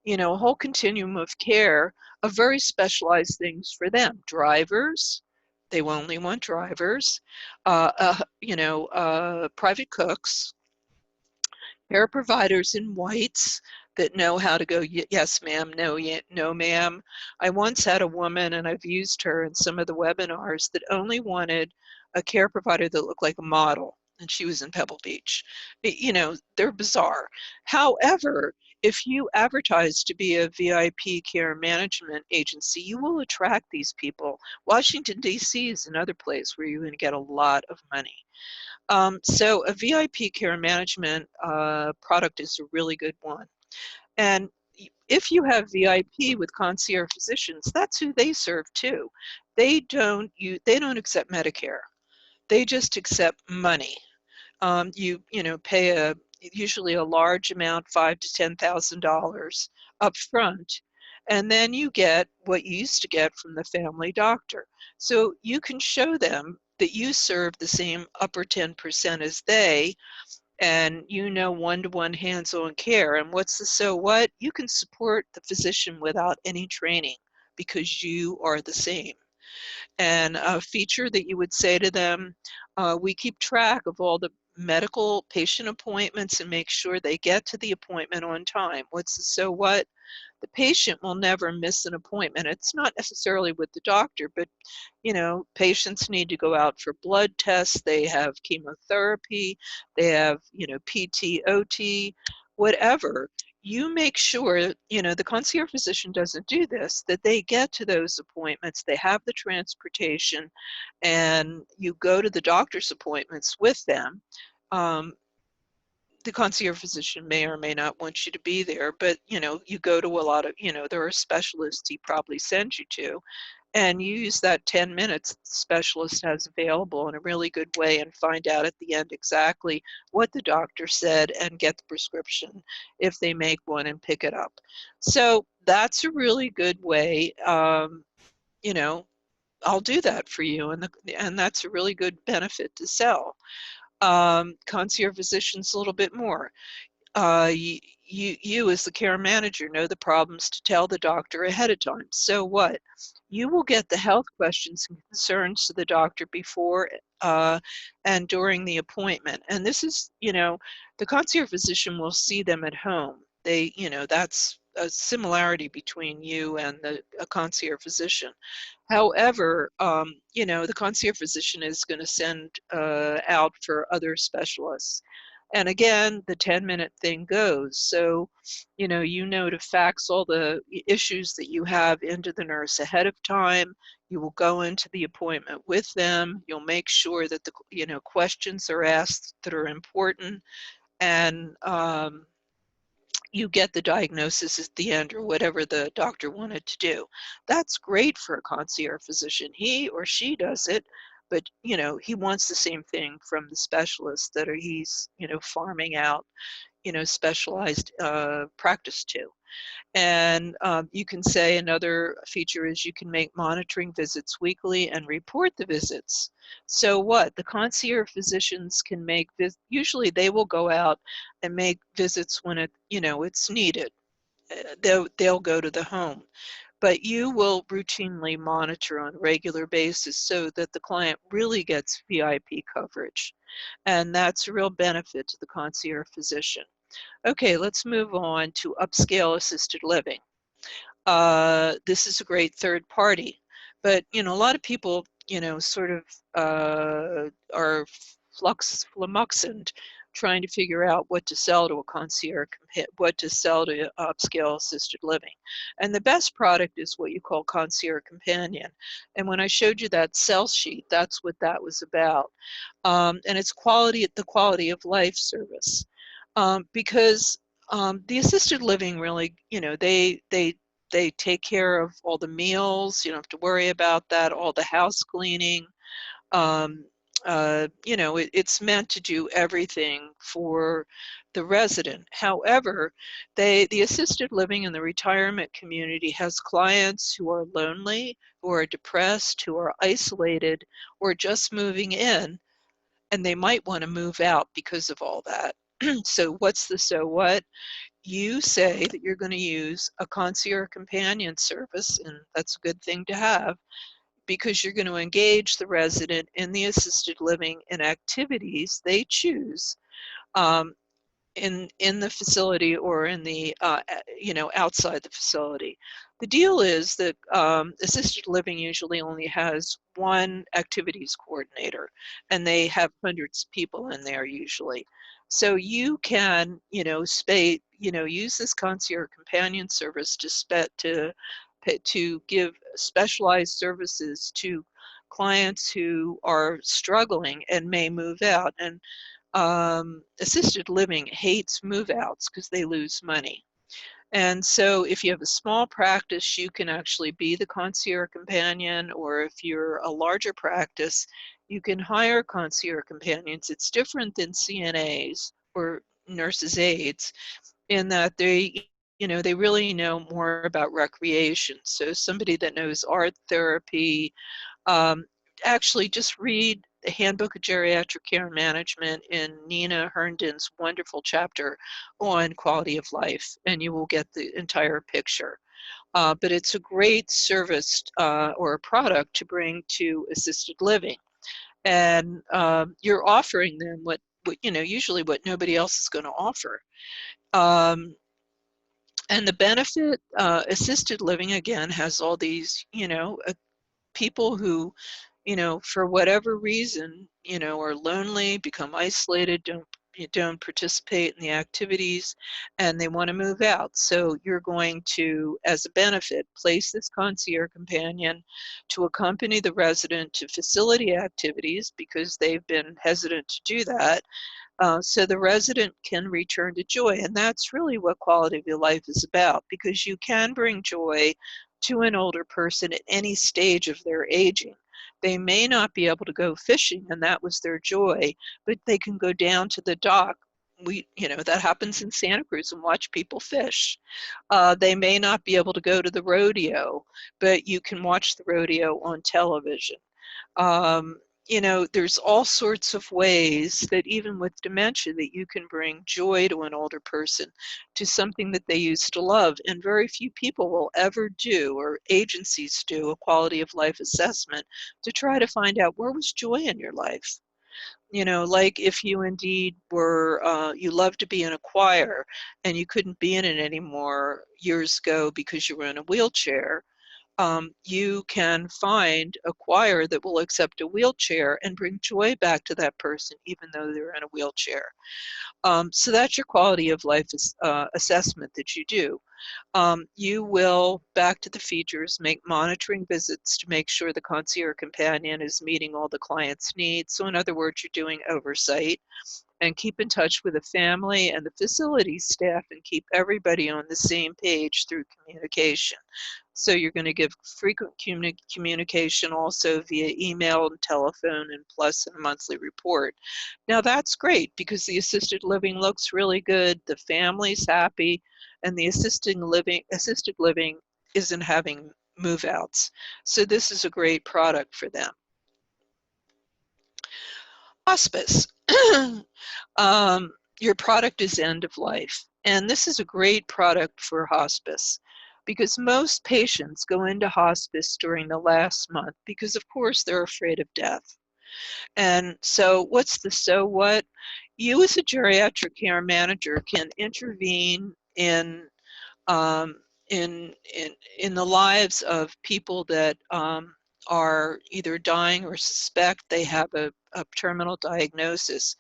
you know, a whole continuum of care of very specialized things for them. Drivers, they only want drivers, private cooks, care providers in whites that know how to go, yes, ma'am, no, no, ma'am. I once had a woman, and I've used her in some of the webinars, that only wanted a care provider that looked like a model, and she was in Pebble Beach. You know, they're bizarre. However, if you advertise to be a VIP care management agency, you will attract these people. Washington, D.C. is another place where you're going to get a lot of money. So a VIP care management product is a really good one. And if you have VIP with Concierge Physicians, that's who they serve too. They don't accept Medicare. They just accept money. You know, pay usually a large amount, $5,000 to $10,000 up front, and then you get what you used to get from the family doctor. So you can show them that you serve the same upper 10% as they, and you know, one-to-one hands-on care. And what's the so what? You can support the physician without any training because you are the same. And a feature that you would say to them, we keep track of all the medical patient appointments and make sure they get to the appointment on time. What's the so what? The patient will never miss an appointment. It's not necessarily with the doctor, but you know, patients need to go out for blood tests, they have chemotherapy, they have, you know, PT, OT, whatever. You make sure, you know, the concierge physician doesn't do this, that they get to those appointments, they have the transportation, and you go to the doctor's appointments with them. The concierge physician may or may not want you to be there, but you know, you go to a lot of, you know, there are specialists he probably sends you to, and you use that 10 minutes the specialist has available in a really good way and find out at the end exactly what the doctor said and get the prescription if they make one and pick it up. So that's a really good way. You know, I'll do that for you, and that's a really good benefit to sell. Concierge physicians a little bit more. You as the care manager know the problems to tell the doctor ahead of time. So what? You will get the health questions and concerns to the doctor before and during the appointment. And this is, you know, the concierge physician will see them at home. They, you know, that's a similarity between you and a concierge physician. However, you know, the concierge physician is going to send out for other specialists. And again, the 10-minute thing goes. So, you know to fax all the issues that you have into the nurse ahead of time. You will go into the appointment with them. You'll make sure that the, you know, questions are asked that are important, and you get the diagnosis at the end or whatever the doctor wanted to do. That's great for a concierge physician. He or she does it, but you know, he wants the same thing from the specialist that he's, you know, farming out, you know, specialized practice to. And you can say another feature is you can make monitoring visits weekly and report the visits. So what? The concierge physicians can make, usually they will go out and make visits when it, you know, it's needed. They'll go to the home. But you will routinely monitor on a regular basis so that the client really gets VIP coverage. And that's a real benefit to the concierge physician. Okay, let's move on to upscale assisted living. This is a great third party, but you know, a lot of people, you know, sort of are flummoxed trying to figure out what to sell to a concierge, what to sell to upscale assisted living. And the best product is what you call Concierge Companion. And when I showed you that sell sheet, that's what that was about. And it's the quality of life service. Because the assisted living really, they take care of all the meals. You don't have to worry about that, all the house cleaning. Um, it's meant to do everything for the resident. However, the assisted living and the retirement community has clients who are lonely, who are depressed, who are isolated, or just moving in, and they might want to move out because of all that. So what's the so what? You say that you're going to use a concierge companion service, and that's a good thing to have, because you're going to engage the resident in the assisted living and activities they choose, um, in the facility or in the outside the facility. The deal is that assisted living usually only has one activities coordinator, and they have hundreds of people in there usually. So you can use this concierge companion service to give specialized services to clients who are struggling and may move out. And assisted living hates move outs because they lose money. And so if you have a small practice, you can actually be the concierge companion, or if you're a larger practice, you can hire concierge companions. It's different than CNAs or nurses aides in that they really know more about recreation. So somebody that knows art therapy, um, actually just read the Handbook of Geriatric Care Management in Nina Herndon's wonderful chapter on quality of life, and you will get the entire picture. But it's a great service or a product to bring to assisted living. And you're offering them usually what nobody else is going to offer. Um, and the benefit, assisted living, again, has all these, people who, for whatever reason, are lonely, become isolated, don't participate in the activities, and they want to move out. So you're going to, as a benefit, place this concierge companion to accompany the resident to facility activities because they've been hesitant to do that, so the resident can return to joy. And that's really what quality of your life is about, because you can bring joy to an older person at any stage of their aging. They may not be able to go fishing, and that was their joy, but they can go down to the dock. That happens in Santa Cruz, and watch people fish. They may not be able to go to the rodeo, but you can watch the rodeo on television. Um, there's all sorts of ways that even with dementia that you can bring joy to an older person, to something that they used to love. And very few people will ever do, or agencies do, a quality of life assessment to try to find out, where was joy in your life? Like if you indeed were, you loved to be in a choir and you couldn't be in it anymore years ago because you were in a wheelchair, you can find a choir that will accept a wheelchair and bring joy back to that person, even though they're in a wheelchair. So that's your quality of life assessment that you do. You will, back to the features, make monitoring visits to make sure the concierge companion is meeting all the client's needs. So in other words, you're doing oversight, and keep in touch with the family and the facility staff and keep everybody on the same page through communication. So you're going to give frequent communication also via email and telephone, and plus a monthly report. Now that's great because the assisted living looks really good, the family's happy, and the assisted living isn't having move outs. So this is a great product for them. Hospice. Your product is end of life. And this is a great product for hospice because most patients go into hospice during the last month because, of course, they're afraid of death. And so what's the so what? You as a geriatric care manager can intervene um, in the lives of people that are either dying or suspect they have a terminal diagnosis,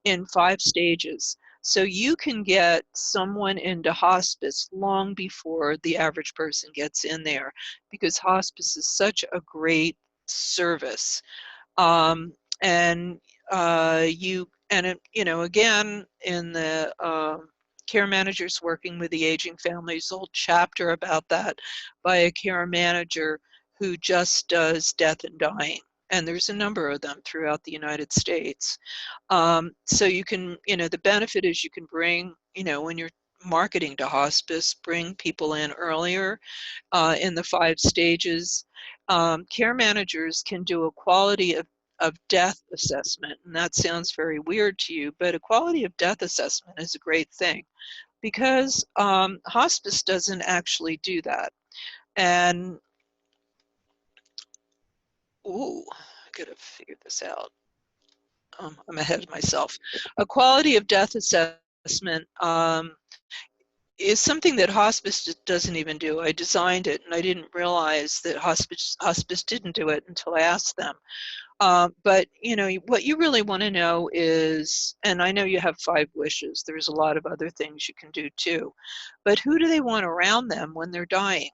in 5 stages. So you can get someone into hospice long before the average person gets in there, because hospice is such a great service. Um, and again, in the Care Managers Working with the Aging Families old chapter about that by a care manager who just does death and dying. And there's a number of them throughout the United States. So you can, the benefit is you can bring, when you're marketing to hospice, bring people in earlier in the 5 stages. Care managers can do a quality of death assessment, and that sounds very weird to you, but a quality of death assessment is a great thing, because hospice doesn't actually do that. And, ooh, I gotta figure this out. I'm ahead of myself. A quality of death assessment is something that hospice just doesn't even do. I designed it, and I didn't realize that hospice didn't do it until I asked them. But what you really want to know is, and I know you have 5 wishes. There's a lot of other things you can do too. But who do they want around them when they're dying?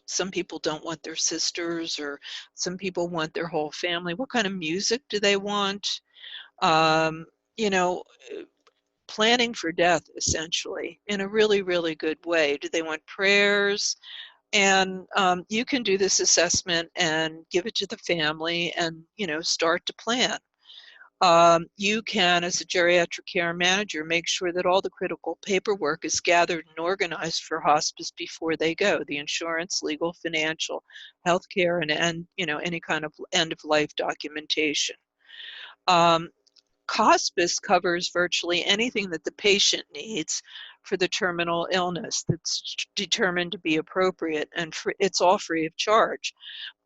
Some people don't want their sisters, or some people want their whole family. What kind of music do they want? Um, you know, Planning for death, essentially, in a really, really good way. Do they want prayers? And you can do this assessment and give it to the family, and start to plan. You can, as a geriatric care manager, make sure that all the critical paperwork is gathered and organized for hospice before they go: the insurance, legal, financial, healthcare, and any kind of end of life documentation. Um, Hospice covers virtually anything that the patient needs for the terminal illness that's determined to be appropriate, and it's all free of charge.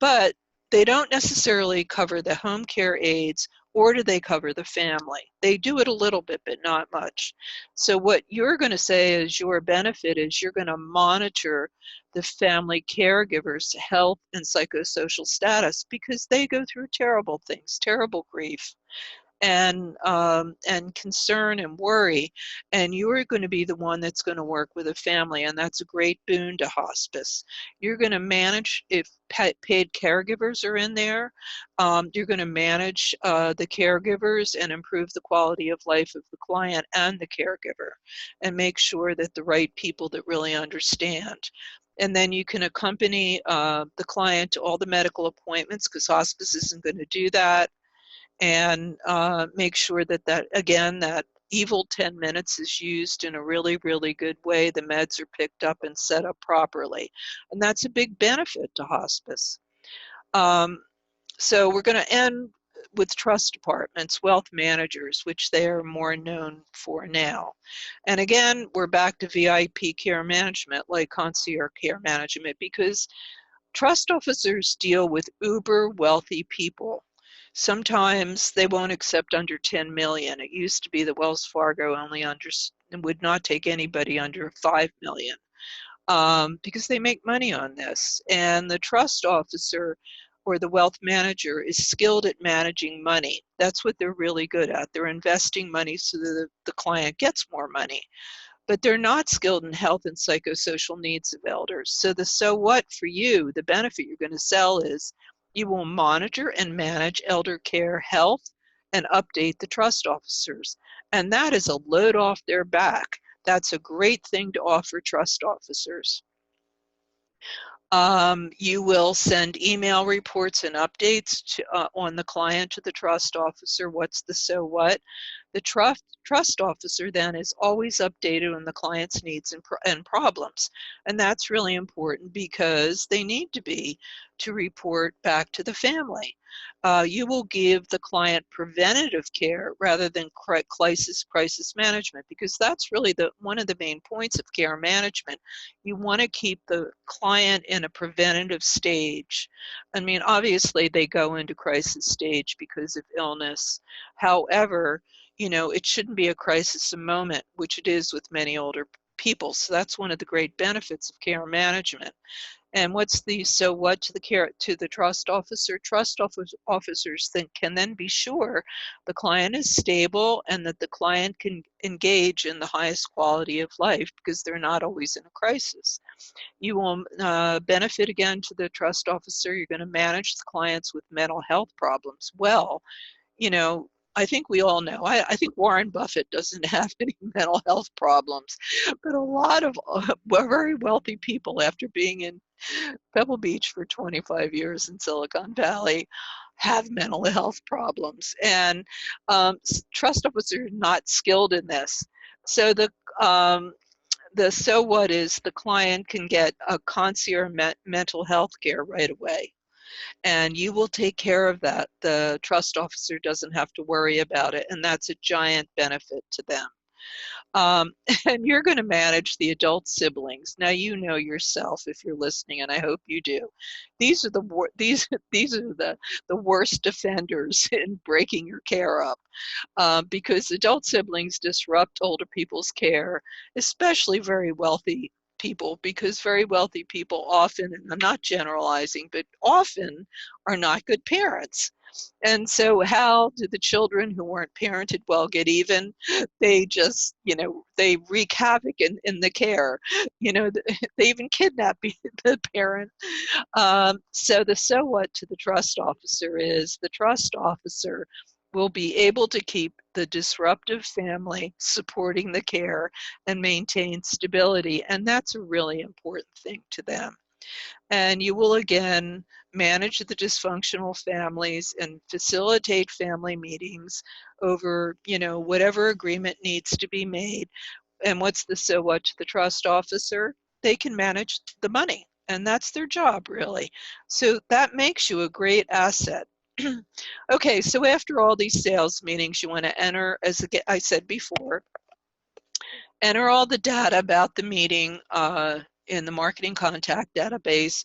But they don't necessarily cover the home care aides, or do they cover the family? They do it a little bit, but not much. So what you're going to say is your benefit is you're going to monitor the family caregiver's health and psychosocial status, because they go through terrible things, terrible grief, and concern and worry, and you're going to be the one that's going to work with a family, and that's a great boon to hospice. You're going to manage, if paid caregivers are in there, you're going to manage the caregivers and improve the quality of life of the client and the caregiver, and make sure that the right people that really understand. And then you can accompany the client to all the medical appointments, because hospice isn't going to do that, and make sure that again, that evil 10 minutes is used in a really, really good way. The meds are picked up and set up properly. And that's a big benefit to hospice. So we're going to end with trust departments, wealth managers, which they are more known for now. And again, we're back to VIP care management, like concierge care management, because trust officers deal with uber wealthy people. Sometimes they won't accept under 10 million. It used to be that Wells Fargo only would not take anybody under 5 million, because they make money on this. And the trust officer or the wealth manager is skilled at managing money. That's what they're really good at. They're investing money so that the client gets more money. But they're not skilled in health and psychosocial needs of elders. So what for you, the benefit you're going to sell is you will monitor and manage elder care health and update the trust officers. And that is a load off their back. That's a great thing to offer trust officers. You will send email reports and updates on the client to the trust officer. What's the so what? The trust officer then is always updated on the client's needs and problems. And that's really important, because they need to be to report back to the family. You will give the client preventative care rather than crisis management, because that's really one of the main points of care management. You want to keep the client in a preventative stage. I mean, obviously they go into crisis stage because of illness. However, it shouldn't be a crisis a moment, which it is with many older people. So that's one of the great benefits of care management. And what's the so what to the trust officer? Officers can then be sure the client is stable and that the client can engage in the highest quality of life because they're not always in a crisis. You will benefit again to the trust officer. You're going to manage the clients with mental health problems well. You know, I think we all know. I think Warren Buffett doesn't have any mental health problems, but a lot of very wealthy people, after being in Pebble Beach for 25 years in Silicon Valley, have mental health problems. And trust officers are not skilled in this. So the so what is the client can get a concierge mental health care right away. And you will take care of that. The trust officer doesn't have to worry about it, and that's a giant benefit to them. Um, and you're going to manage the adult siblings. Now you know yourself if you're listening, and I hope you do. These are these are the worst offenders in breaking your care up, because adult siblings disrupt older people's care, especially very wealthy people, because very wealthy people often, and I'm not generalizing, but often are not good parents. And so how do the children who weren't parented well get even? They just, they wreak havoc in the care. They even kidnap the parent. So what to the trust officer is the trust officer will be able to keep the disruptive family supporting the care and maintain stability. And that's a really important thing to them. And you will again manage the dysfunctional families and facilitate family meetings over, whatever agreement needs to be made. And what's the so what to the trust officer? They can manage the money, and that's their job, really. So that makes you a great asset. Okay, so after all these sales meetings, you want to enter, as I said before, enter all the data about the meeting in the marketing contact database.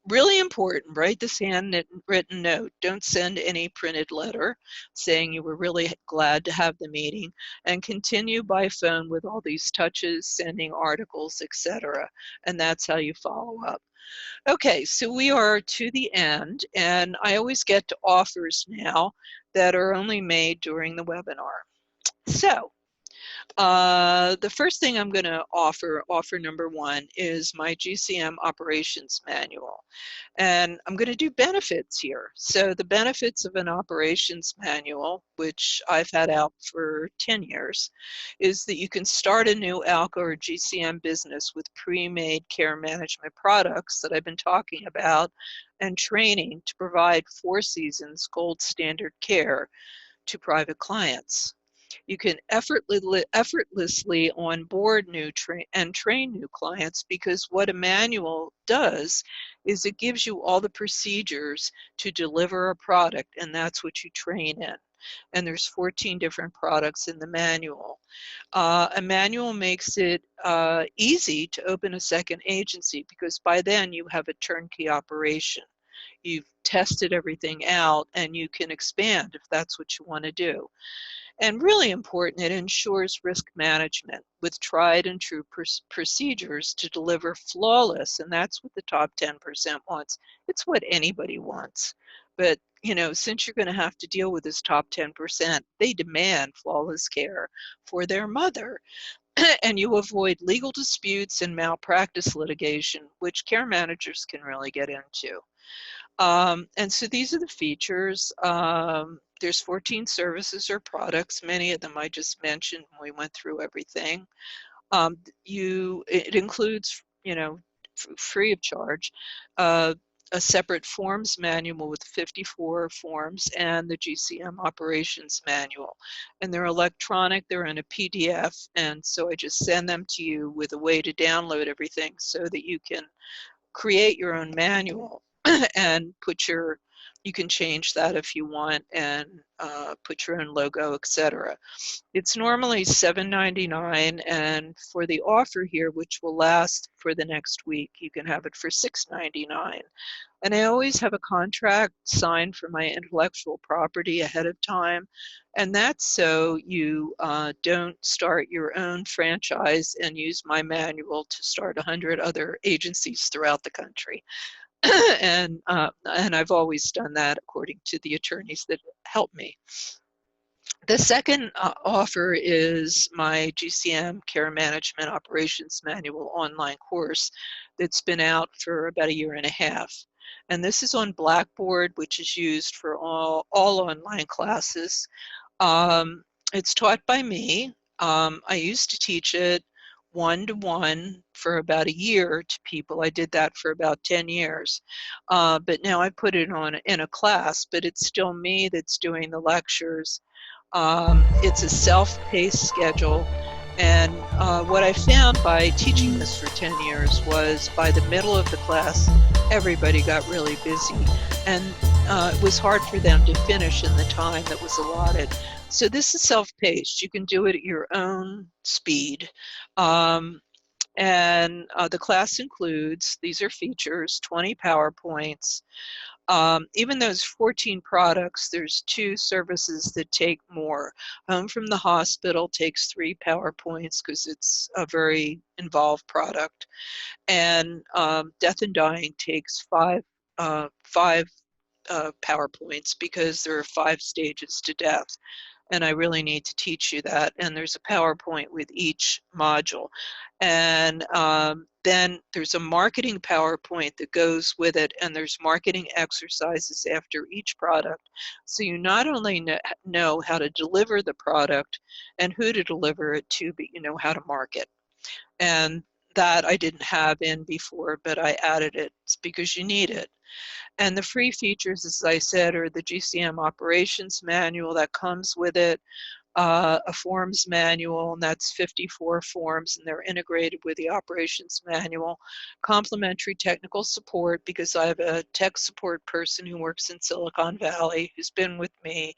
Really important, write this handwritten note. Don't send any printed letter saying you were really glad to have the meeting, and continue by phone with all these touches, sending articles, etc. And that's how you follow up. Okay, so we are to the end, and I always get to offers now that are only made during the webinar. So the first thing I'm going to offer number one, is my GCM operations manual. And I'm going to do benefits here. So the benefits of an operations manual, which I've had out for 10 years, is that you can start a new ALCA or GCM business with pre-made care management products that I've been talking about, and training to provide 4 seasons gold standard care to private clients. You can effortlessly onboard and train new clients, because what a manual does is it gives you all the procedures to deliver a product, and that's what you train in. And there's 14 different products in the manual. A manual makes it easy to open a second agency, because by then you have a turnkey operation. You've tested everything out, and you can expand if that's what you want to do. And really important, it ensures risk management with tried and true procedures to deliver flawless, and that's what the top 10% wants. It's what anybody wants. But, since you're going to have to deal with this top 10%, they demand flawless care for their mother. And you avoid legal disputes and malpractice litigation, which care managers can really get into. And so these are the features. There's 14 services or products. Many of them I just mentioned when we went through everything. It includes, free of charge, a separate forms manual with 54 forms, and the GCM operations manual. And they're electronic, they're in a PDF, and so I just send them to you with a way to download everything so that you can create your own manual and put your You can change that if you want and put your own logo, etc. It's normally $7.99, and for the offer here, which will last for the next week, you can have it for $6.99. And I always have a contract signed for my intellectual property ahead of time. And that's so you don't start your own franchise and use my manual to start 100 other agencies throughout the country. And I've always done that according to the attorneys that help me. The second offer is my GCM Care Management Operations Manual online course that's been out for about a year and a half. And this is on Blackboard, which is used for all online classes. It's taught by me. I used to teach it one-to-one for about a year to people. I did that for about 10 years. But now I put it on in a class, but it's still me that's doing the lectures. It's a self-paced schedule. And what I found by teaching this for 10 years was by the middle of the class, everybody got really busy. And it was hard for them to finish in the time that was allotted. So this is self-paced. You can do it at your own speed. And the class includes, these are features, 20 PowerPoints. Even those 14 products, there's 2 services that take more. Home from the Hospital takes 3 PowerPoints because it's a very involved product. And Death and Dying takes 5 PowerPoints because there are 5 stages to death. And I really need to teach you that. And there's a PowerPoint with each module. And then there's a marketing PowerPoint that goes with it, and there's marketing exercises after each product. So you not only know how to deliver the product and who to deliver it to, but you know how to market. And that I didn't have in before, but I added it because you need it. And the free features, as I said, are the GCM operations manual that comes with it, a forms manual, and that's 54 forms, and they're integrated with the operations manual. Complementary technical support, because I have a tech support person who works in Silicon Valley who's been with me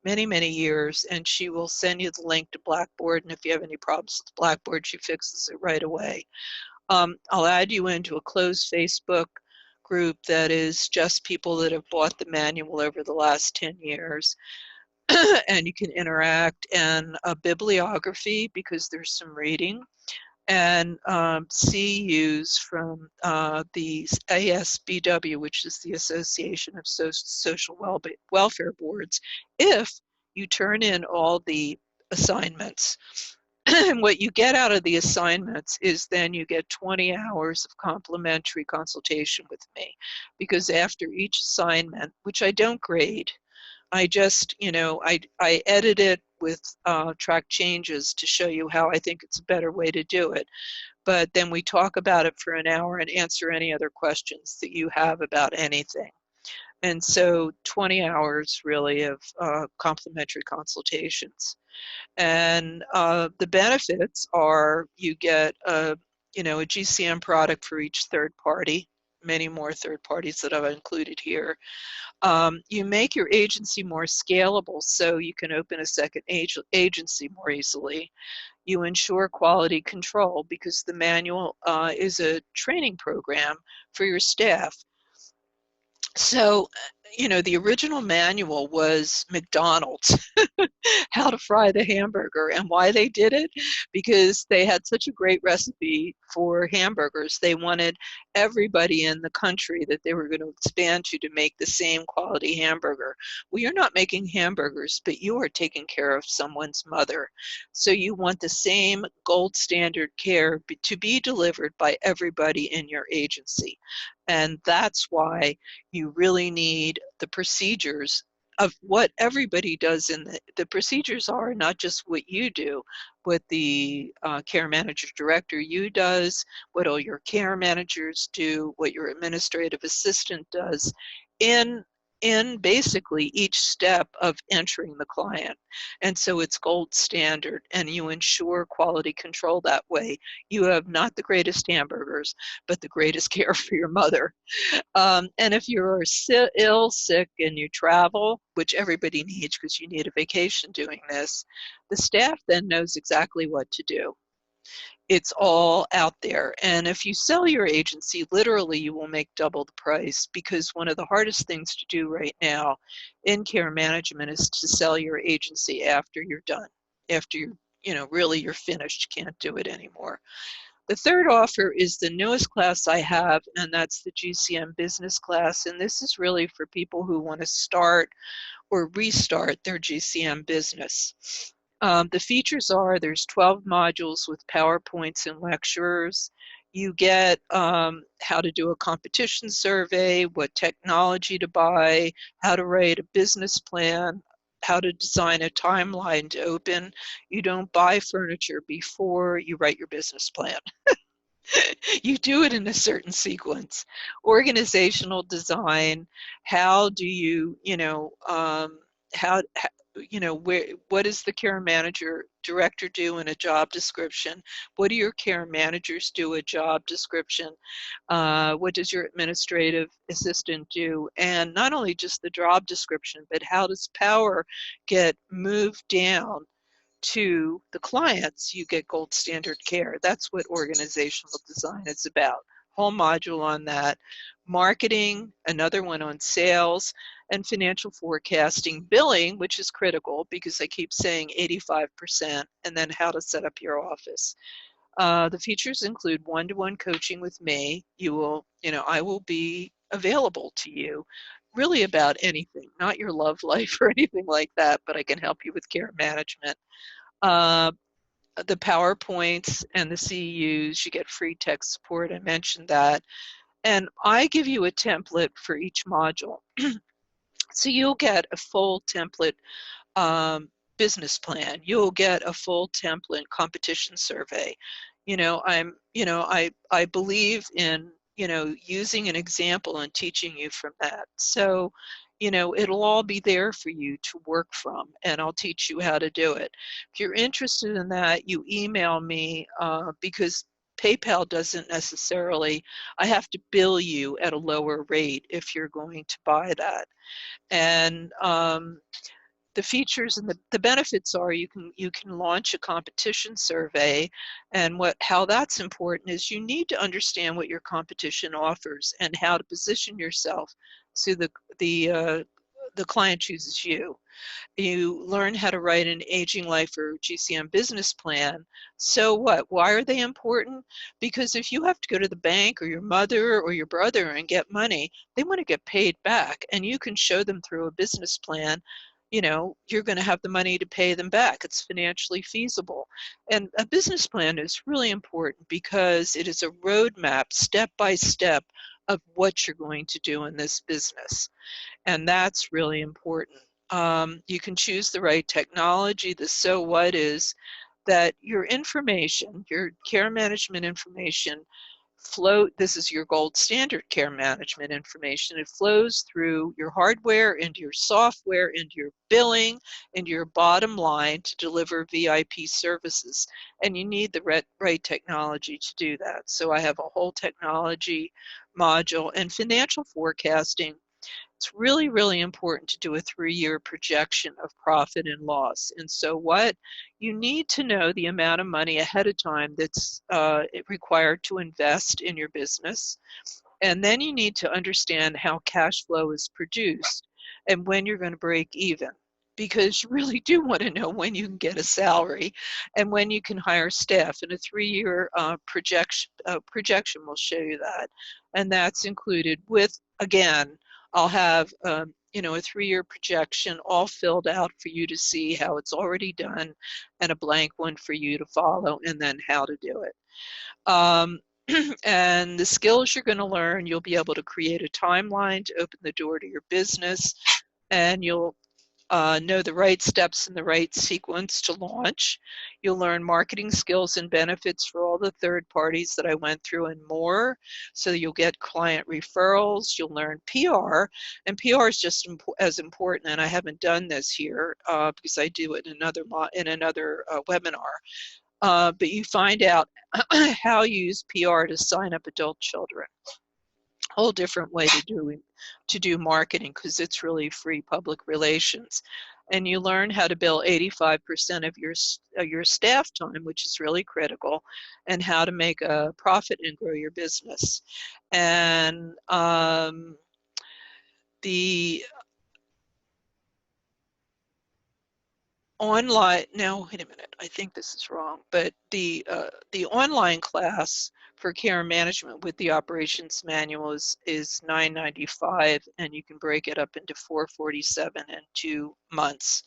many, many years, and she will send you the link to Blackboard, and if you have any problems with Blackboard, she fixes it right away. I'll add you into a closed Facebook group that is just people that have bought the manual over the last 10 years. And you can interact, and a bibliography because there's some reading, and CUs from the ASBW, which is the Association of Social Welfare Boards, if you turn in all the assignments. And what you get out of the assignments is then you get 20 hours of complimentary consultation with me, because after each assignment, which I don't grade, I just, I edit it with track changes to show you how I think it's a better way to do it. But then we talk about it for an hour and answer any other questions that you have about anything. And so 20 hours really of complimentary consultations. And the benefits are you get a GCM product for each third party, many more third parties that I've included here. You make your agency more scalable so you can open a second agency more easily. You ensure quality control because the manual is a training program for your staff. So, the original manual was McDonald's, how to fry the hamburger, and why they did it, because they had such a great recipe for hamburgers. They wanted everybody in the country that they were going to expand to make the same quality hamburger. Well, you're not making hamburgers, but you are taking care of someone's mother. So you want the same gold standard care to be delivered by everybody in your agency. And that's why you really need the procedures of what everybody does. In the procedures are not just what you do, what the care manager director you does, what all your care managers do, what your administrative assistant does in in basically each step of entering the client. And so it's gold standard, and you ensure quality control that way. You have not the greatest hamburgers, but the greatest care for your mother. And if you're ill, sick, and you travel, which everybody needs because you need a vacation doing this, the staff then knows exactly what to do. It's all out there. And if you sell your agency, literally you will make double the price, because one of the hardest things to do right now in care management is to sell your agency after you're done, after really you're finished, can't do it anymore. The third offer is the newest class I have, and that's the GCM business class. And this is really for people who want to start or restart their GCM business. The features are there's 12 modules with PowerPoints and lectures. You get how to do a competition survey, what technology to buy, how to write a business plan, how to design a timeline to open. You don't buy furniture before you write your business plan. You do it in a certain sequence. Organizational design, how do you, what does the care manager director do in a job description? What do your care managers do a job description? What does your administrative assistant do? And not only just the job description, but how does power get moved down to the clients? You get gold standard care. That's what organizational design is about. Whole module on that. Marketing, another one on sales, and financial forecasting. Billing, which is critical because I keep saying 85%, and then how to set up your office. The features include one-to-one coaching with me. I will be available to you really about anything, not your love life or anything like that, but I can help you with care management. Uh, the PowerPoints and the CEUs, you get free tech support. I mentioned that. And I give you a template for each module. So you'll get a full template um, business plan. You'll get a full template competition survey. I believe in, using an example and teaching you from that. So, it'll all be there for you to work from, and I'll teach you how to do it. If you're interested in that, you email me because PayPal doesn't necessarily, I have to bill you at a lower rate if you're going to buy that. And the features and the benefits are you can launch a competition survey, and how that's important is you need to understand what your competition offers and how to position yourself so the client chooses you. You learn how to write an aging life or GCM business plan. So what? Why are they important? Because if you have to go to the bank or your mother or your brother and get money, they want to get paid back, and you can show them through a business plan. You're going to have the money to pay them back. It's financially feasible. And a business plan is really important because it is a roadmap, step by step, of what you're going to do in this business. And that's really important. You can choose the right technology. The so what is that your information, your care management information, this is your gold standard care management information. It flows through your hardware, into your software, into your billing, into your bottom line to deliver VIP services. And you need the right technology to do that. So I have a whole technology module. And financial forecasting, it's really, really important to do a 3-year projection of profit and loss. And so what? You need to know the amount of money ahead of time that's required to invest in your business. And then you need to understand how cash flow is produced and when you're going to break even. Because you really do want to know when you can get a salary and when you can hire staff. And a 3-year projection will show you that. And that's included with, again, I'll have a 3-year projection all filled out for you to see how it's already done, and a blank one for you to follow, and then how to do it. And the skills you're going to learn, you'll be able to create a timeline to open the door to your business, and you'll know the right steps and the right sequence to launch. You'll learn marketing skills and benefits for all the third parties that I went through and more. So you'll get client referrals. You'll learn PR, and PR is just as important. And I haven't done this here because I do it in another webinar. But you find out how you use PR to sign up adult children. Whole different way to do marketing, because it's really free public relations. And you learn how to bill 85% of your staff time, which is really critical, and how to make a profit and grow your business. And the online, now wait a minute, I think this is wrong, but the online class for care management with the operations manual is $9.95, and you can break it up into $447 and 2 months,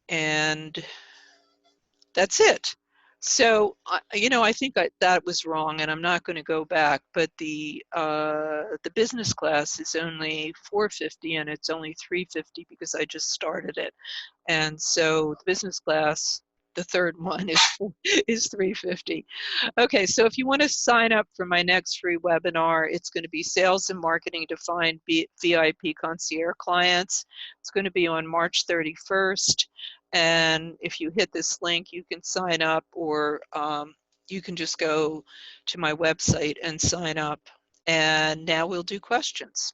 and that's it. So I think that was wrong, and I'm not going to go back. But the business class is only $450, and it's only $350 because I just started it. And so the business class, the third one, is $350. Okay, so if you want to sign up for my next free webinar, it's going to be Sales and Marketing to Find VIP Concierge Clients. It's going to be on March 31st. And if you hit this link, you can sign up, or you can just go to my website and sign up. And now we'll do questions.